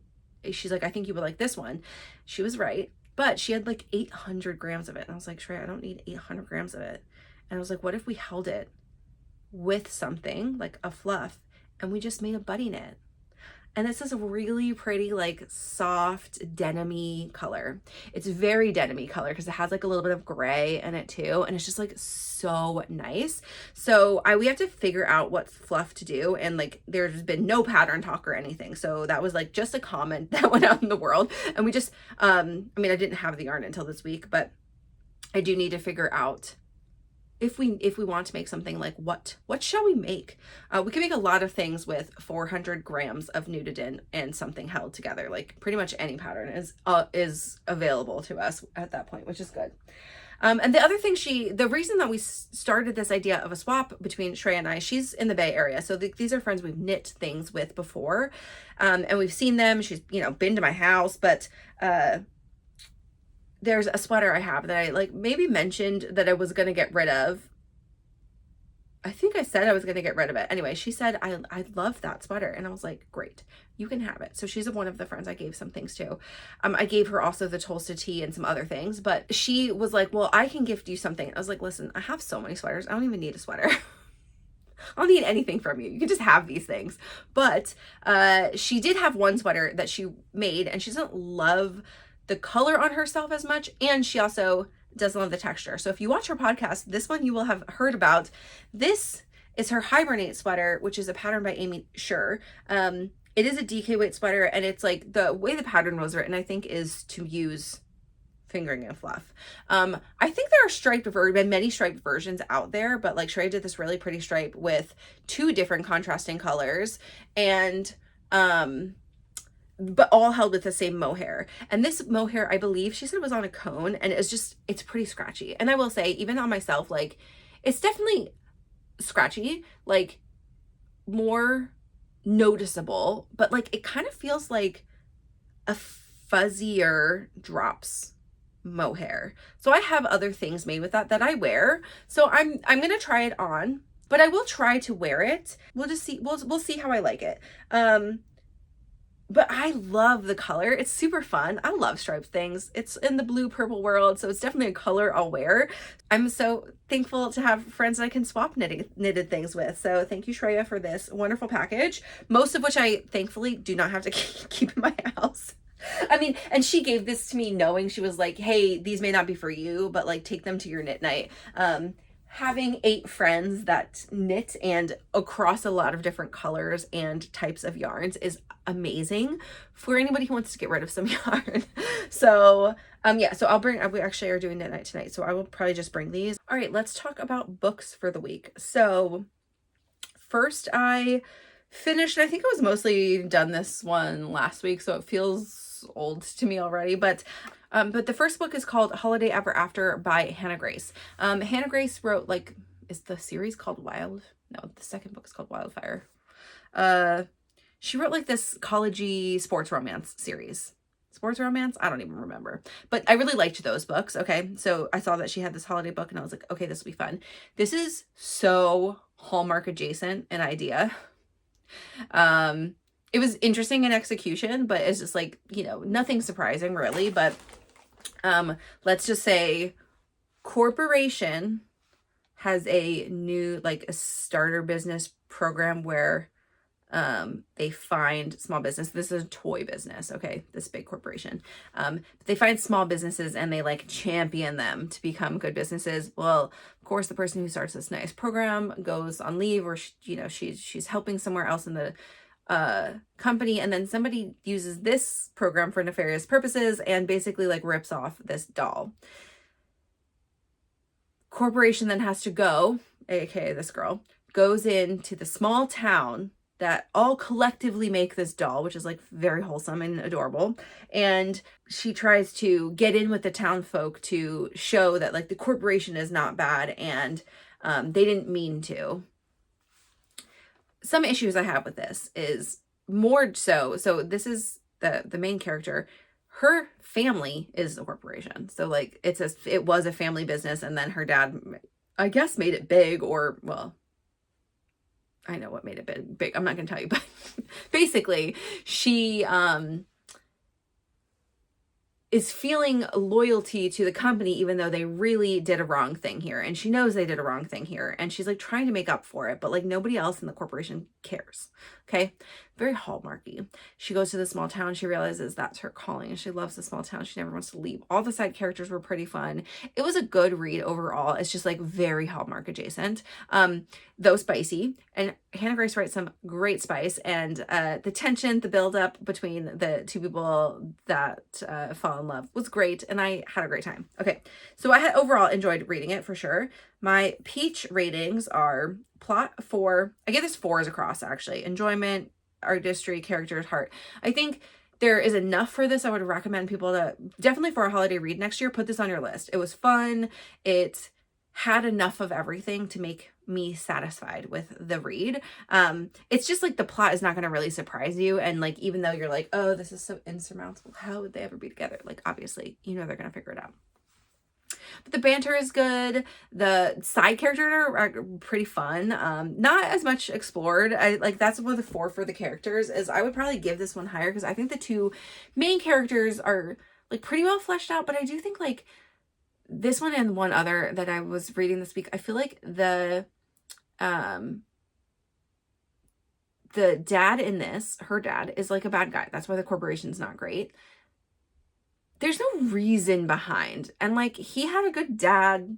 she's like, I think you would like this one. She was right. But she had like 800 grams of it. And I was like, Shreya, I don't need 800 grams of it. And I was like, what if we held it with something like a fluff and we just made a buddy knit? And this is a really pretty, like soft denim-y color. It's very denim-y color because it has like a little bit of gray in it too. And it's just like so nice. So we have to figure out what fluff to do. And like, there's been no pattern talk or anything. So that was like just a comment that went out in the world. And we just, I mean, I didn't have the yarn until this week, but I do need to figure out if we want to make something like what shall we make? We can make a lot of things with 400 grams of knitted in and something held together. Like pretty much any pattern is available to us at that point, which is good. And the other thing the reason that we started this idea of a swap between Shreya and I, she's in the Bay Area. So these are friends we've knit things with before. And we've seen them. She's, been to my house, but, there's a sweater I have that I like maybe mentioned that I was going to get rid of. I think I said I was going to get rid of it. Anyway, she said, I love that sweater. And I was like, great, you can have it. So she's one of the friends I gave some things to. I gave her also the Tulsa tee and some other things, but she was like, well, I can gift you something. I was like, listen, I have so many sweaters. I don't even need a sweater. I don't need anything from you. You can just have these things. But she did have one sweater that she made, and she doesn't love the color on herself as much, and she also doesn't love the texture. So if you watch her podcast, this one you will have heard about. This is her Hibernate sweater, which is a pattern by Amy Scher. It is a DK weight sweater, and it's like the way the pattern was written, I think, is to use fingering and fluff. I think there are many striped versions out there, but like Shreya did this really pretty stripe with 2 different contrasting colors, and but all held with the same mohair. And this mohair, I believe she said, was on a cone, and it's pretty scratchy. And I will say, even on myself, like it's definitely scratchy, like more noticeable, but like it kind of feels like a fuzzier drops mohair. So I have other things made with that I wear. So I'm going to try it on, but I will try to wear it. We'll just see. We'll see how I like it. But I love the color. It's super fun. I love striped things. It's in the blue purple world, so it's definitely a color I'll wear. I'm so thankful to have friends that I can swap knitted things with. So thank you, Shreya, for this wonderful package, most of which I thankfully do not have to keep in my house. I mean, and she gave this to me knowing, she was like, hey, these may not be for you, but like take them to your knit night. Having 8 friends that knit and across a lot of different colors and types of yarns is amazing for anybody who wants to get rid of some yarn. So yeah, so we actually are doing knit night tonight, so I will probably just bring these. All right, let's talk about books for the week. So first I finished, I think I was mostly done this one last week, so it feels old to me already, but the first book is called Holiday Ever After by Hannah Grace. Hannah Grace wrote, like, is the series called Wild? No, the second book is called Wildfire. She wrote like this college-y sports romance series. Sports romance? I don't even remember. But I really liked those books. Okay, so I saw that she had this holiday book and I was like, okay, this will be fun. This is so Hallmark adjacent an idea. It was interesting in execution, but it's just like, nothing surprising really. But let's just say corporation has a new, like a starter business program where They find small business. This is a toy business, okay? This big corporation. They find small businesses and they like champion them to become good businesses. Well, of course, the person who starts this nice program goes on leave, or she's helping somewhere else in the company, and then somebody uses this program for nefarious purposes and basically like rips off this doll. Corporation then has to go, aka this girl, goes into the small town that all collectively make this doll, which is like very wholesome and adorable. And she tries to get in with the town folk to show that like the corporation is not bad and they didn't mean to. Some issues I have with this is more so this is the main character. Her family is the corporation. So like it was a family business, and then her dad, I guess, made it big, or well, I know what made it big. I'm not going to tell you, but basically she is feeling loyalty to the company, even though they really did a wrong thing here. And she knows they did a wrong thing here. And she's like trying to make up for it, but like nobody else in the corporation cares. Okay. Very Hallmarky. She goes to the small town. She realizes that's her calling and she loves the small town. She never wants to leave. All the side characters were pretty fun. It was a good read overall. It's just like very Hallmark adjacent. Though spicy. And Hannah Grace writes some great spice, and the tension, the build up between the two people that fall in love was great, and I had a great time. Okay, so I had overall enjoyed reading it for sure. My peach ratings are plot 4. I gave this 4s across actually. Enjoyment, artistry, characters, heart. I think there is enough for this. I would recommend people to definitely, for a holiday read next year, put this on your list. It was fun. It had enough of everything to make me satisfied with the read. It's just like the plot is not going to really surprise you, and like even though you're like, oh, this is so insurmountable, how would they ever be together, like obviously you know they're going to figure it out. But the banter is good. The side characters are pretty fun. Not as much explored. I like that's one of the 4 for the characters. Is I would probably give this one higher because I think the 2 main characters are like pretty well fleshed out, but I do think like this one and one other that I was reading this week, I feel like the dad in this, her dad, is like a bad guy. That's why the corporation's not great. There's no reason behind. And like he had a good dad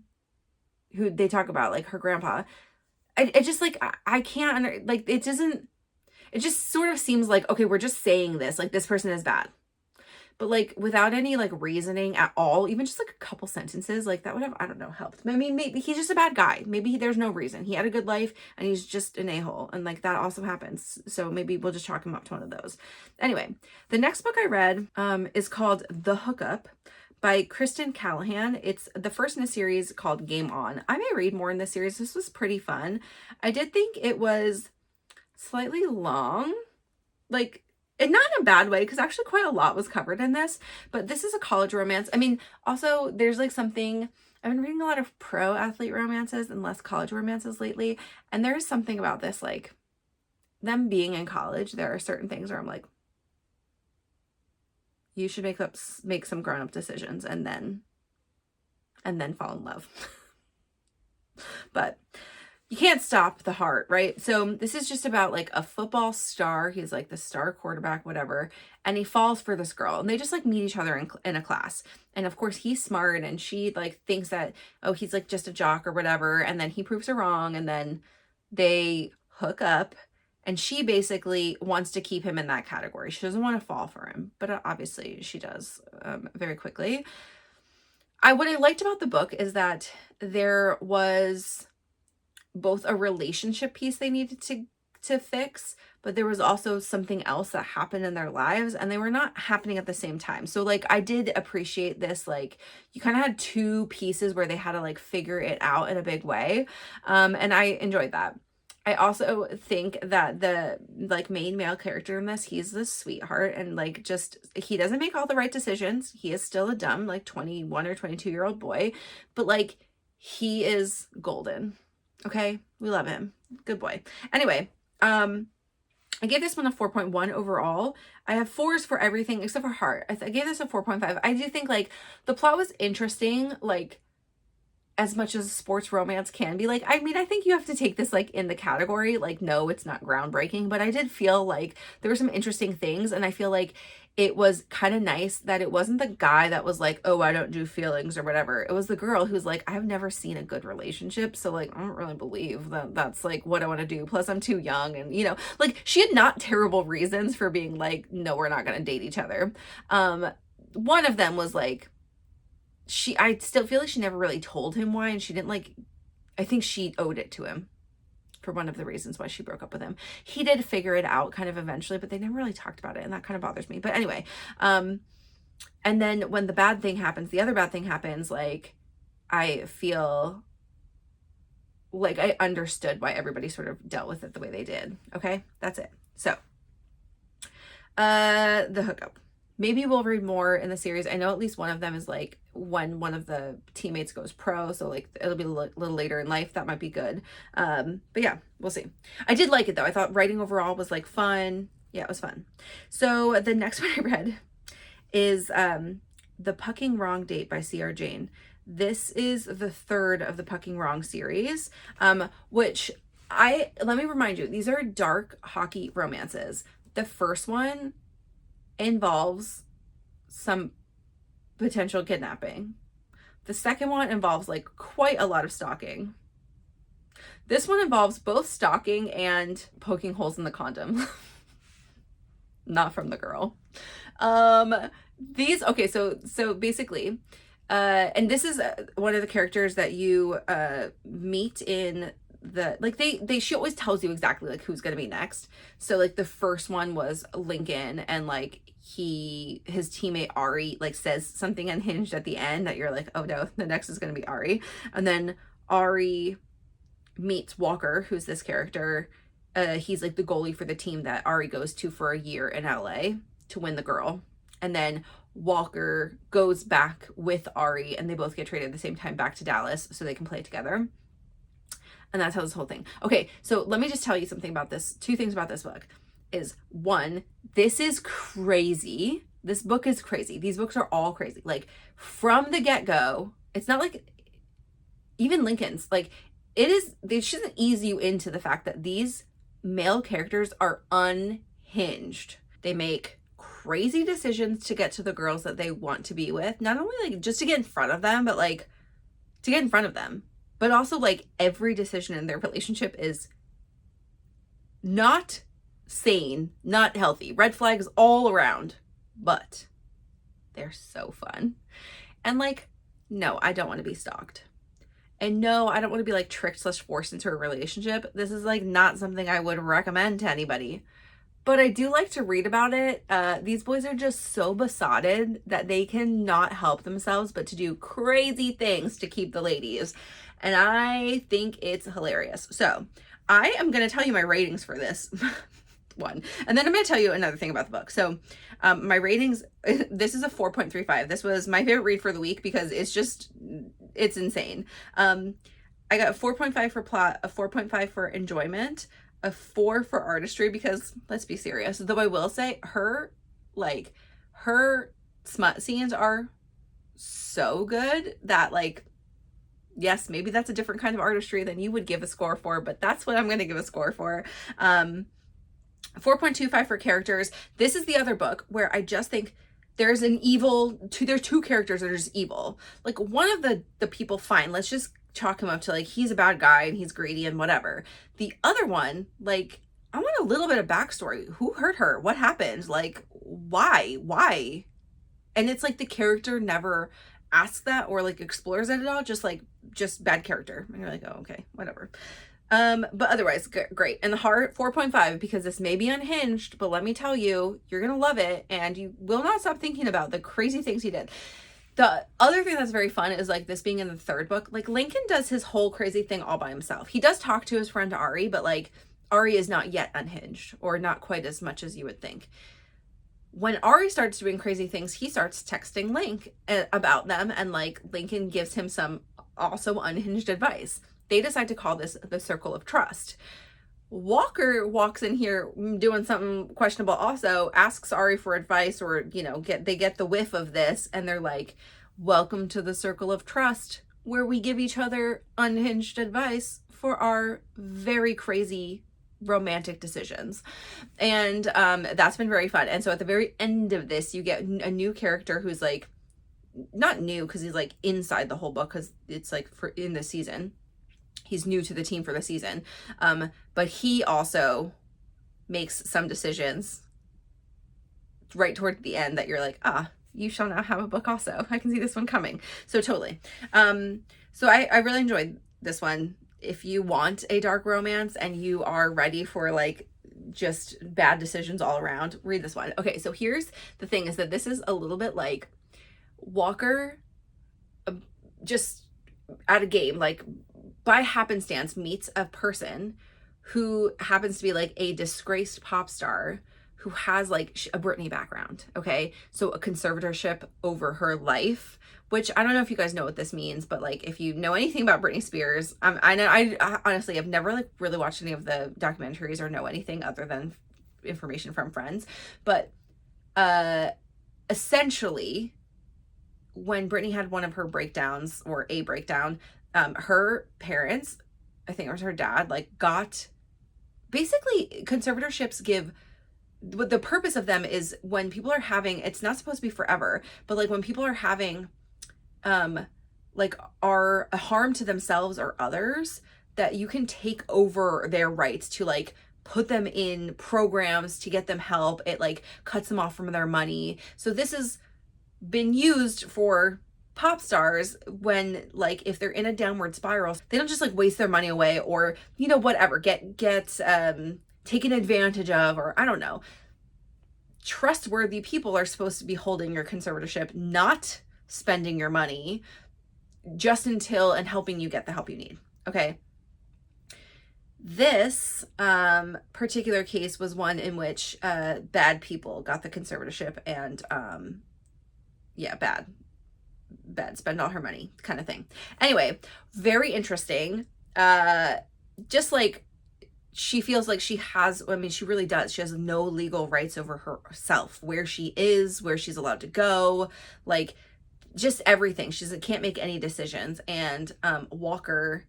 who they talk about, like her grandpa. It just like I can't like it just sort of seems like, okay, we're just saying this, like this person is bad. But like without any like reasoning at all, even just like a couple sentences, like that would have, I don't know, helped. I mean, maybe he's just a bad guy. Maybe there's no reason. He had a good life and he's just an a-hole. And like that also happens. So maybe we'll just chalk him up to one of those. Anyway, the next book I read is called The Hookup by Kristen Callihan. It's the first in a series called Game On. I may read more in this series. This was pretty fun. I did think it was slightly long. Like, and not in a bad way, because actually quite a lot was covered in this, but this is a college romance. I mean, also there's like something, I've been reading a lot of pro athlete romances and less college romances lately. And there's something about this, like them being in college, there are certain things where I'm like, you should make some grown-up decisions and then fall in love. But you can't stop the heart, right? So this is just about like a football star. He's like the star quarterback, whatever. And he falls for this girl and they just like meet each other in a class. And of course he's smart and she like thinks that, oh, he's like just a jock or whatever. And then he proves her wrong. And then they hook up and she basically wants to keep him in that category. She doesn't want to fall for him, but obviously she does very quickly. What I liked about the book is that there was both a relationship piece they needed to fix, but there was also something else that happened in their lives and they were not happening at the same time. So like I did appreciate this, like you kind of had 2 pieces where they had to like figure it out in a big way. And I enjoyed that. I also think that the like main male character in this, he's the sweetheart and like just he doesn't make all the right decisions. He is still a dumb like 21 or 22-year-old boy, but like he is golden. Okay, we love him. Good boy. Anyway, I gave this one a 4.1 overall. I have 4s for everything except for heart. I gave this a 4.5. I do think like the plot was interesting. Like as much as sports romance can be. Like, I mean, I think you have to take this like in the category, like, no, it's not groundbreaking, but I did feel like there were some interesting things, and I feel like it was kind of nice that it wasn't the guy that was like, oh, I don't do feelings or whatever. It was the girl who's like, I've never seen a good relationship, so like, I don't really believe that that's like what I want to do. Plus, I'm too young, and you know, like, she had not terrible reasons for being like, no, we're not gonna date each other. One of them was like, I still feel like she never really told him why, and she didn't like, I think she owed it to him for one of the reasons why she broke up with him. He did figure it out kind of eventually, but they never really talked about it, and that kind of bothers me. But anyway, and then when the bad thing happens, the other bad thing happens, like, I feel like I understood why everybody sort of dealt with it the way they did. Okay, that's it. So, the hookup. Maybe we'll read more in the series. I know at least one of them is like when one of the teammates goes pro, so like it'll be a little later in life. That might be good. But yeah, we'll see. I did like it though. I thought writing overall was like fun. Yeah, it was fun. So the next one I read is The Pucking Wrong Date by C.R. Jane. This is the third of the Pucking Wrong series, which let me remind you, these are dark hockey romances. The first one involves some potential kidnapping. The second one involves like quite a lot of stalking. This one involves both stalking and poking holes in the condom. Not from the girl. Okay, so basically, and this is one of the characters that you meet in the, like, she always tells you exactly like who's gonna be next. So like the first one was Lincoln, and like his teammate Ari like says something unhinged at the end that you're like, oh no, the next is gonna be Ari. And then Ari meets Walker, who's this character. He's like the goalie for the team that Ari goes to for a year in LA to win the girl. And then Walker goes back with Ari, and they both get traded at the same time back to Dallas so they can play together. And that's how this whole thing. Okay, so let me just tell you something about this. Two things about this book is, one, this is crazy. This book is crazy. These books are all crazy. Like, from the get-go, it's not like even Lincoln's, like, they shouldn't ease you into the fact that these male characters are unhinged. They make crazy decisions to get to the girls that they want to be with. Not only like just to get in front of them, but like to get in front of them. But also, like, every decision in their relationship is not sane, not healthy. Red flags all around. But they're so fun. And, like, no, I don't want to be stalked. And no, I don't want to be, like, tricked/forced into a relationship. This is, like, not something I would recommend to anybody. But I do like to read about it. These boys are just so besotted that they cannot help themselves but to do crazy things to keep the ladies. And I think it's hilarious. So I am going to tell you my ratings for this one. And then I'm going to tell you another thing about the book. So my ratings, this is a 4.35. This was my favorite read for the week because it's insane. I got a 4.5 for plot, a 4.5 for enjoyment, a 4 for artistry, because let's be serious, though I will say her smut scenes are so good that, like, yes, maybe that's a different kind of artistry than you would give a score for, but that's what I'm going to give a score for. 4.25 for characters. This is the other book where I just think there's two characters that are just evil. Like, one of the people, fine, let's just chalk him up to, like, he's a bad guy and he's greedy and whatever. The other one, like, I want a little bit of backstory. Who hurt her? What happened? Like, why? And it's like the character never asks that or like explores it at all. Just bad character. And you're like, oh, okay, whatever. But otherwise, great. And the heart, 4.5, because this may be unhinged, but let me tell you, you're gonna love it, and you will not stop thinking about the crazy things he did. The other thing that's very fun is, like, this being in the third book, like, Lincoln does his whole crazy thing all by himself. He does talk to his friend Ari, but, like, Ari is not yet unhinged, or not quite as much as you would think. When Ari starts doing crazy things, he starts texting Link about them, and, like, Lincoln gives him some also unhinged advice. They decide to call this the Circle of Trust. Walker walks in here doing something questionable also, asks Ari for advice, or, you know, they get the whiff of this, and they're like, welcome to the Circle of Trust. where we give each other unhinged advice for our very crazy romantic decisions. And that's been very fun. And so at the very end of this, you get a new character who's like, not new because he's like inside the whole book, because it's like for in the season. He's new to the team for the season. But he also makes some decisions right toward the end that you're like, you shall now have a book also. I can see this one coming. So totally. So I really enjoyed this one. If you want a dark romance and you are ready for like just bad decisions all around, read this one. Okay, so here's the thing, is that this is a little bit like Walker just at a game, like by happenstance meets a person who happens to be like a disgraced pop star who has like a Britney background. Okay, so a conservatorship over her life, which I don't know if you guys know what this means, but like if you know anything about Britney Spears, I honestly have never like really watched any of the documentaries or know anything other than information from friends, but essentially when Britney had one of her breakdowns, or a breakdown, her parents, I think it was her dad, like got, basically conservatorships give, what the purpose of them is when people are having, it's not supposed to be forever, but like when people are having like are a harm to themselves or others, that you can take over their rights to like put them in programs to get them help. It like cuts them off from their money. So this has been used for pop stars when like if they're in a downward spiral, they don't just like waste their money away, or you know, whatever, get taken advantage of, or I don't know. Trustworthy people are supposed to be holding your conservatorship, not spending your money just until and helping you get the help you need. Okay. This particular case was one in which bad people got the conservatorship, and yeah, bad, spend all her money kind of thing. Anyway, very interesting. Just like she feels like she has, I mean, she really does. She has no legal rights over herself, where she is, where she's allowed to go, like just everything. She can't make any decisions. And Walker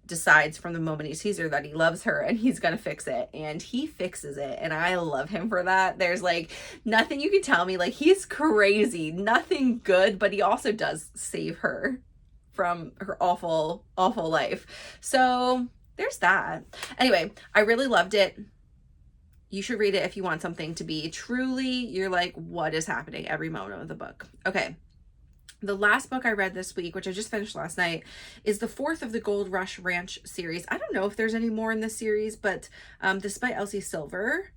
decides from the moment he sees her that he loves her and he's gonna fix it, and he fixes it, and I love him for that. There's like nothing you can tell me, like he's crazy, nothing good, but he also does save her from her awful life. So there's that. Anyway, I really loved it. You should read it if you want something to be truly, you're like, what is happening every moment of the book. Okay. The last book I read this week, which I just finished last night, is the fourth of the Gold Rush Ranch series. I don't know if there's any more in this series, but this is by Elsie Silver.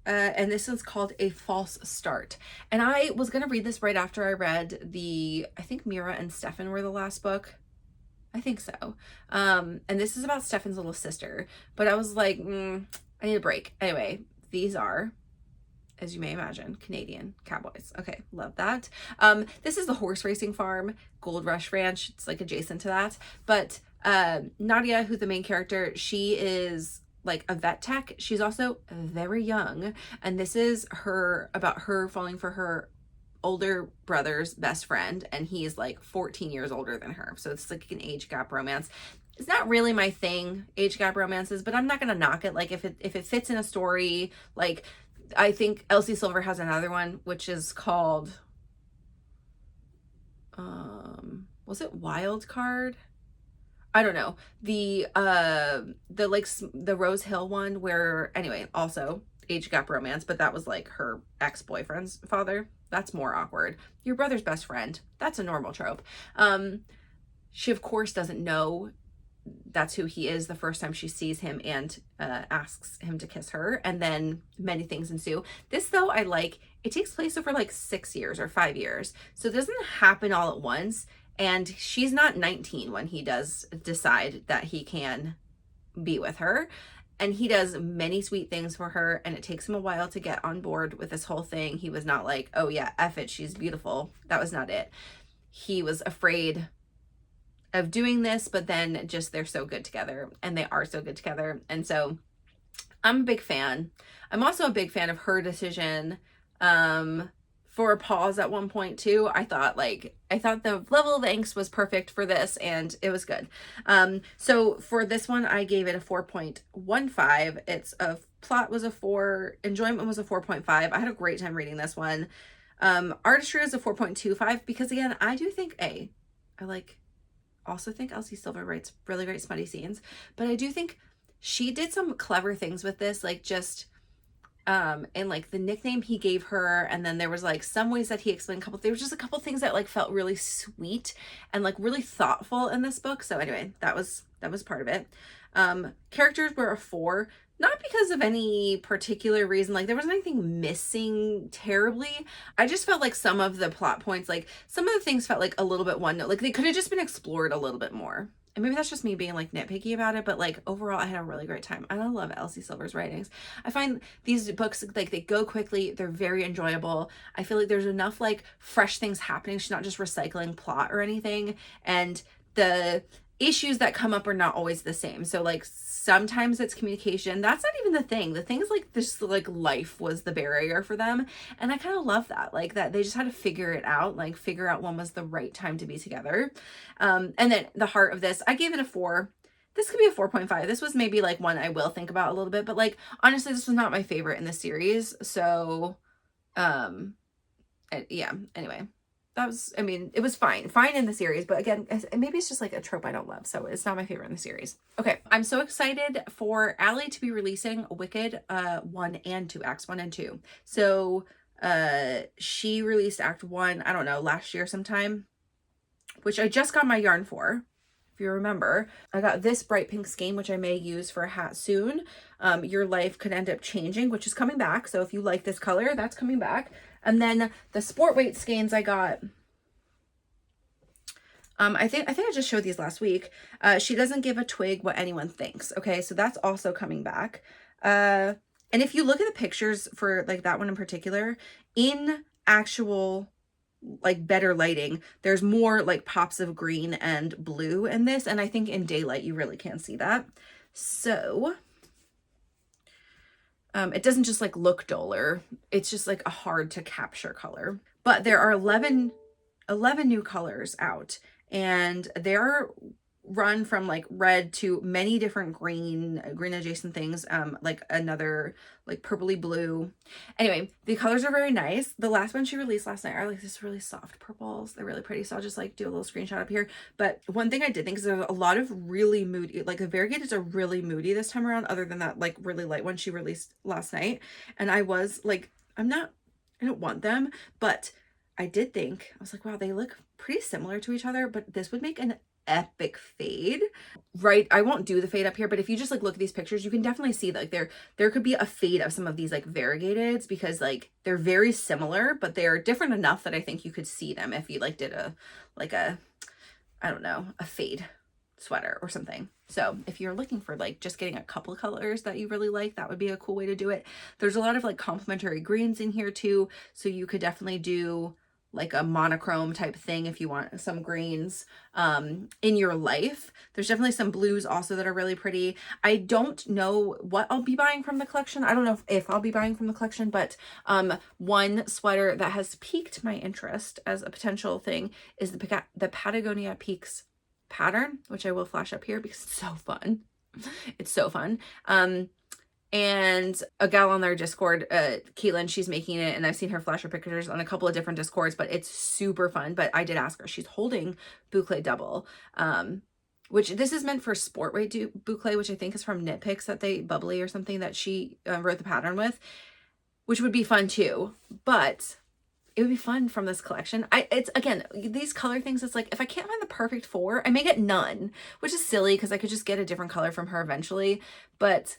And this one's called A False Start. And I was going to read this right after I read I think Mira and Stefan were the last book. I think so. And this is about Stefan's little sister. But I was like, I need a break. Anyway, these are, as you may imagine, Canadian cowboys. Okay, love that. This is the horse racing farm, Gold Rush Ranch. It's like adjacent to that. But Nadia, who's the main character, she is like a vet tech. She's also very young. And this is about her falling for her older brother's best friend. And he's like 14 years older than her. So it's like an age gap romance. It's not really my thing, age gap romances, but I'm not going to knock it. Like if it fits in a story, like I think Elsie Silver has another one, which is called, was it Wild Card? I don't know. The Rose Hill one where, anyway, also age gap romance, but that was like her ex-boyfriend's father. That's more awkward. Your brother's best friend. That's a normal trope. She of course doesn't know that's who he is the first time she sees him, and asks him to kiss her, and then many things ensue. This though, I like, it takes place over like 6 years or 5 years, so it doesn't happen all at once, and she's not 19 when he does decide that he can be with her, and he does many sweet things for her, and it takes him a while to get on board with this whole thing. He was not like, oh yeah, F it, she's beautiful. That was not it. He was afraid of doing this, but then just they're so good together, and they are so good together. And so I'm a big fan. I'm also a big fan of her decision for a pause at one point too. I thought the level of angst was perfect for this, and it was good. So for this one, I gave it a 4.15. It's a plot was a 4, enjoyment was a 4.5. I had a great time reading this one. Artistry is a 4.25 because again, I do think I also think Elsie Silver writes really great smutty scenes, but I do think she did some clever things with this, like just and like the nickname he gave her, and then there was like some ways that he explained there was just a couple things that like felt really sweet and like really thoughtful in this book. So anyway, that was part of it. Characters were a 4, not because of any particular reason, like there wasn't anything missing terribly. I just felt like some of the plot points, like some of the things felt like a little bit one note, like they could have just been explored a little bit more. And maybe that's just me being like nitpicky about it, but like overall I had a really great time. And I love Elsie Silver's writings. I find these books, like they go quickly, they're very enjoyable. I feel like there's enough like fresh things happening. She's not just recycling plot or anything. And the issues that come up are not always the same. So like sometimes it's communication. That's not even the thing. The thing is like this, like life was the barrier for them. And I kind of love that, like that they just had to figure it out, like figure out when was the right time to be together. And then the heart of this, I gave it a 4. This could be a 4.5. This was maybe like one I will think about a little bit, but like honestly, this was not my favorite in the series. So yeah, anyway. That was, I mean, it was fine in the series, but again, maybe it's just like a trope I don't love, so it's not my favorite in the series. Okay, I'm so excited for Abbye to be releasing Wicked 1 and 2, Acts 1 and 2. So she released Act 1, I don't know, last year sometime, which I just got my yarn for. If you remember, I got this bright pink skein, which I may use for a hat soon. Your Life Could End Up Changing, which is coming back. So if you like this color, that's coming back. And then the sport weight skeins I got, I think I just showed these last week. She Doesn't Give a Twig What Anyone Thinks. Okay, so that's also coming back. And if you look at the pictures for like that one in particular, in actual like better lighting, there's more like pops of green and blue in this, and I think in daylight you really can see that. So it doesn't just like look duller, it's just like a hard to capture color. But there are 11 new colors out, and they're run from like red to many different green adjacent things, like another like purpley blue. Anyway, the colors are very nice. The last one she released last night are like this really soft purples. They're really pretty, so I'll just like do a little screenshot up here. But one thing I did think is there's a lot of really moody, like the variegateds are really moody this time around, other than that like really light one she released last night. And I was like, I don't want them, but I did think, I was like, wow, they look pretty similar to each other, but this would make an epic fade, right? I won't do the fade up here, but if you just like look at these pictures, you can definitely see that like there could be a fade of some of these like variegateds, because like they're very similar, but they're different enough that I think you could see them if you like did a I don't know, a fade sweater or something. So if you're looking for like just getting a couple of colors that you really like, that would be a cool way to do it. There's a lot of like complementary greens in here too, so you could definitely do like a monochrome type thing if you want some greens in your life. There's definitely some blues also that are really pretty. I don't know what I'll be buying from the collection. I don't know if I'll be buying from the collection, but one sweater that has piqued my interest as a potential thing is the Patagonia Peaks pattern, which I will flash up here because it's so fun. It's so fun. And a gal on their Discord, Caitlin, she's making it, and I've seen her flash her pictures on a couple of different Discords, but it's super fun. But I did ask her, she's holding boucle double, which this is meant for sport weight boucle, which I think is from Knit Picks, that they bubbly or something that she wrote the pattern with, which would be fun too. But it would be fun from this collection. It's again, these color things, it's like if I can't find the perfect 4, I may get none, which is silly because I could just get a different color from her eventually. But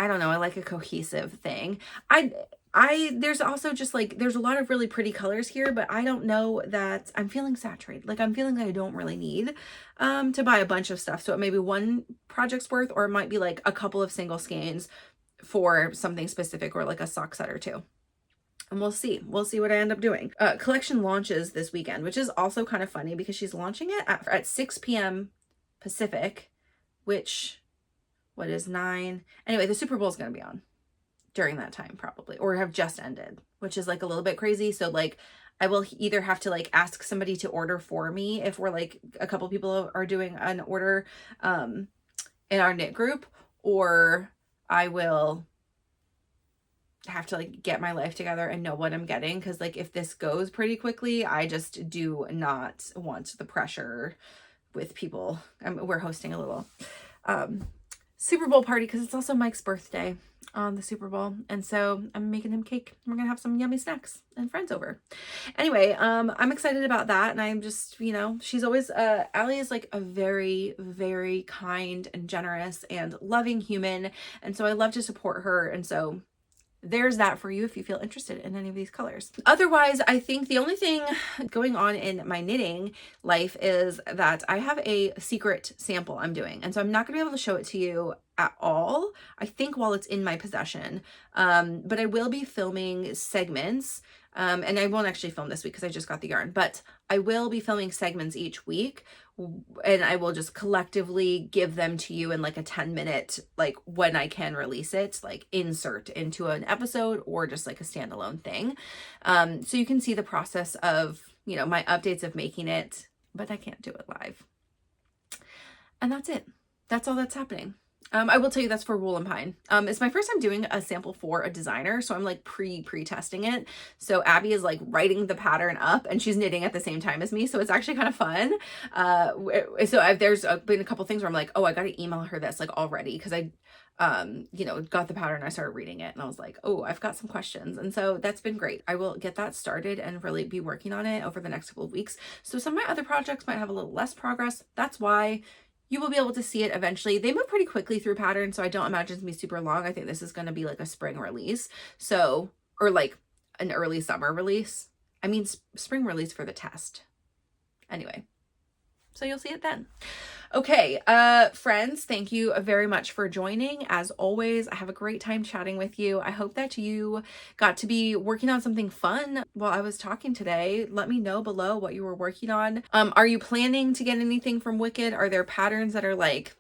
I don't know, I like a cohesive thing. There's also just like, there's a lot of really pretty colors here, but I don't know that I'm feeling saturated. Like I'm feeling like I don't really need to buy a bunch of stuff. So it may be one project's worth, or it might be like a couple of single skeins for something specific, or like a sock set or two. And we'll see what I end up doing. Collection launches this weekend, which is also kind of funny because she's launching it at 6 p.m. Pacific, which, what is 9? Anyway, the Super Bowl is going to be on. during that time probably, or have just ended, which is like a little bit crazy. So like I will either have to like ask somebody to order for me if we're like a couple people are doing an order in our knit group, or I will have to like get my life together and know what I'm getting, because like if this goes pretty quickly, I just do not want the pressure with people. We're hosting a little Super Bowl party because it's also Mike's birthday on the Super Bowl, and so I'm making him cake. We're gonna have some yummy snacks and friends over. Anyway, I'm excited about that, and I'm just, you know, she's always Allie is like a very, very kind and generous and loving human, and so I love to support her, and so there's that for you if you feel interested in any of these colors. Otherwise, I think the only thing going on in my knitting life is that I have a secret sample I'm doing. And so I'm not going to be able to show it to you at all, I think, while it's in my possession. But I will be filming segments. And I won't actually film this week because I just got the yarn, but I will be filming segments each week, and I will just collectively give them to you in like a 10-minute, like when I can release it, like insert into an episode or just like a standalone thing. So you can see the process of, you know, my updates of making it, but I can't do it live. And that's it. That's all that's happening. I will tell you that's for Wool and Pine. It's my first time doing a sample for a designer, so I'm like pre-testing it. So Abbye is like writing the pattern up and she's knitting at the same time as me, so it's actually kind of fun. So there's been a couple things where I'm like, oh, I gotta email her this like already, because I you know, got the pattern and I started reading it and I was like, oh, I've got some questions. And so that's been great. I will get that started and really be working on it over the next couple of weeks. So some of my other projects might have a little less progress. That's why you will be able to see it eventually. They move pretty quickly through patterns, so I don't imagine it's gonna be super long. I think this is gonna be like a spring release. So, or like an early summer release. I mean, spring release for the test. Anyway, so you'll see it then. Okay, friends, thank you very much for joining. As always, I have a great time chatting with you. I hope that you got to be working on something fun while I was talking today. Let me know below what you were working on. Are you planning to get anything from Wicked? Are there patterns that are like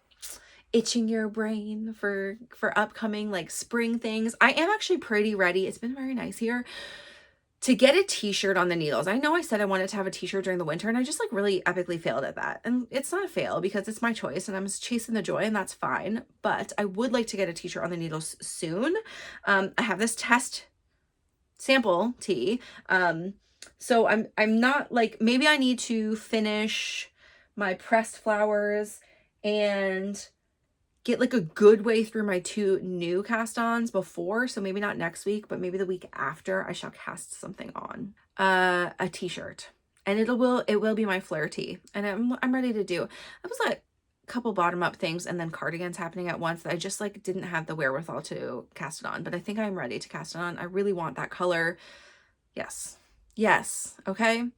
itching your brain for upcoming like spring things? I am actually pretty ready. It's been very nice here to get a t-shirt on the needles. I know I said I wanted to have a t-shirt during the winter, and I just like really epically failed at that. And it's not a fail because it's my choice and I'm just chasing the joy, and that's fine. But I would like to get a t-shirt on the needles soon. I have this test sample tee. So I'm not like, maybe I need to finish my pressed flowers and get like a good way through my 2 new cast-ons before, so maybe not next week, but maybe the week after I shall cast something on. A t-shirt, and it will be my flare tee, and I'm ready to do. I was like a couple bottom up things and then cardigans happening at once that I just like didn't have the wherewithal to cast it on, but I think I'm ready to cast it on. I really want that color. Yes, okay,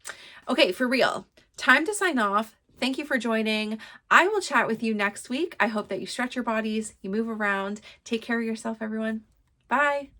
for real. Time to sign off. Thank you for joining. I will chat with you next week. I hope that you stretch your bodies, you move around. Take care of yourself, everyone. Bye.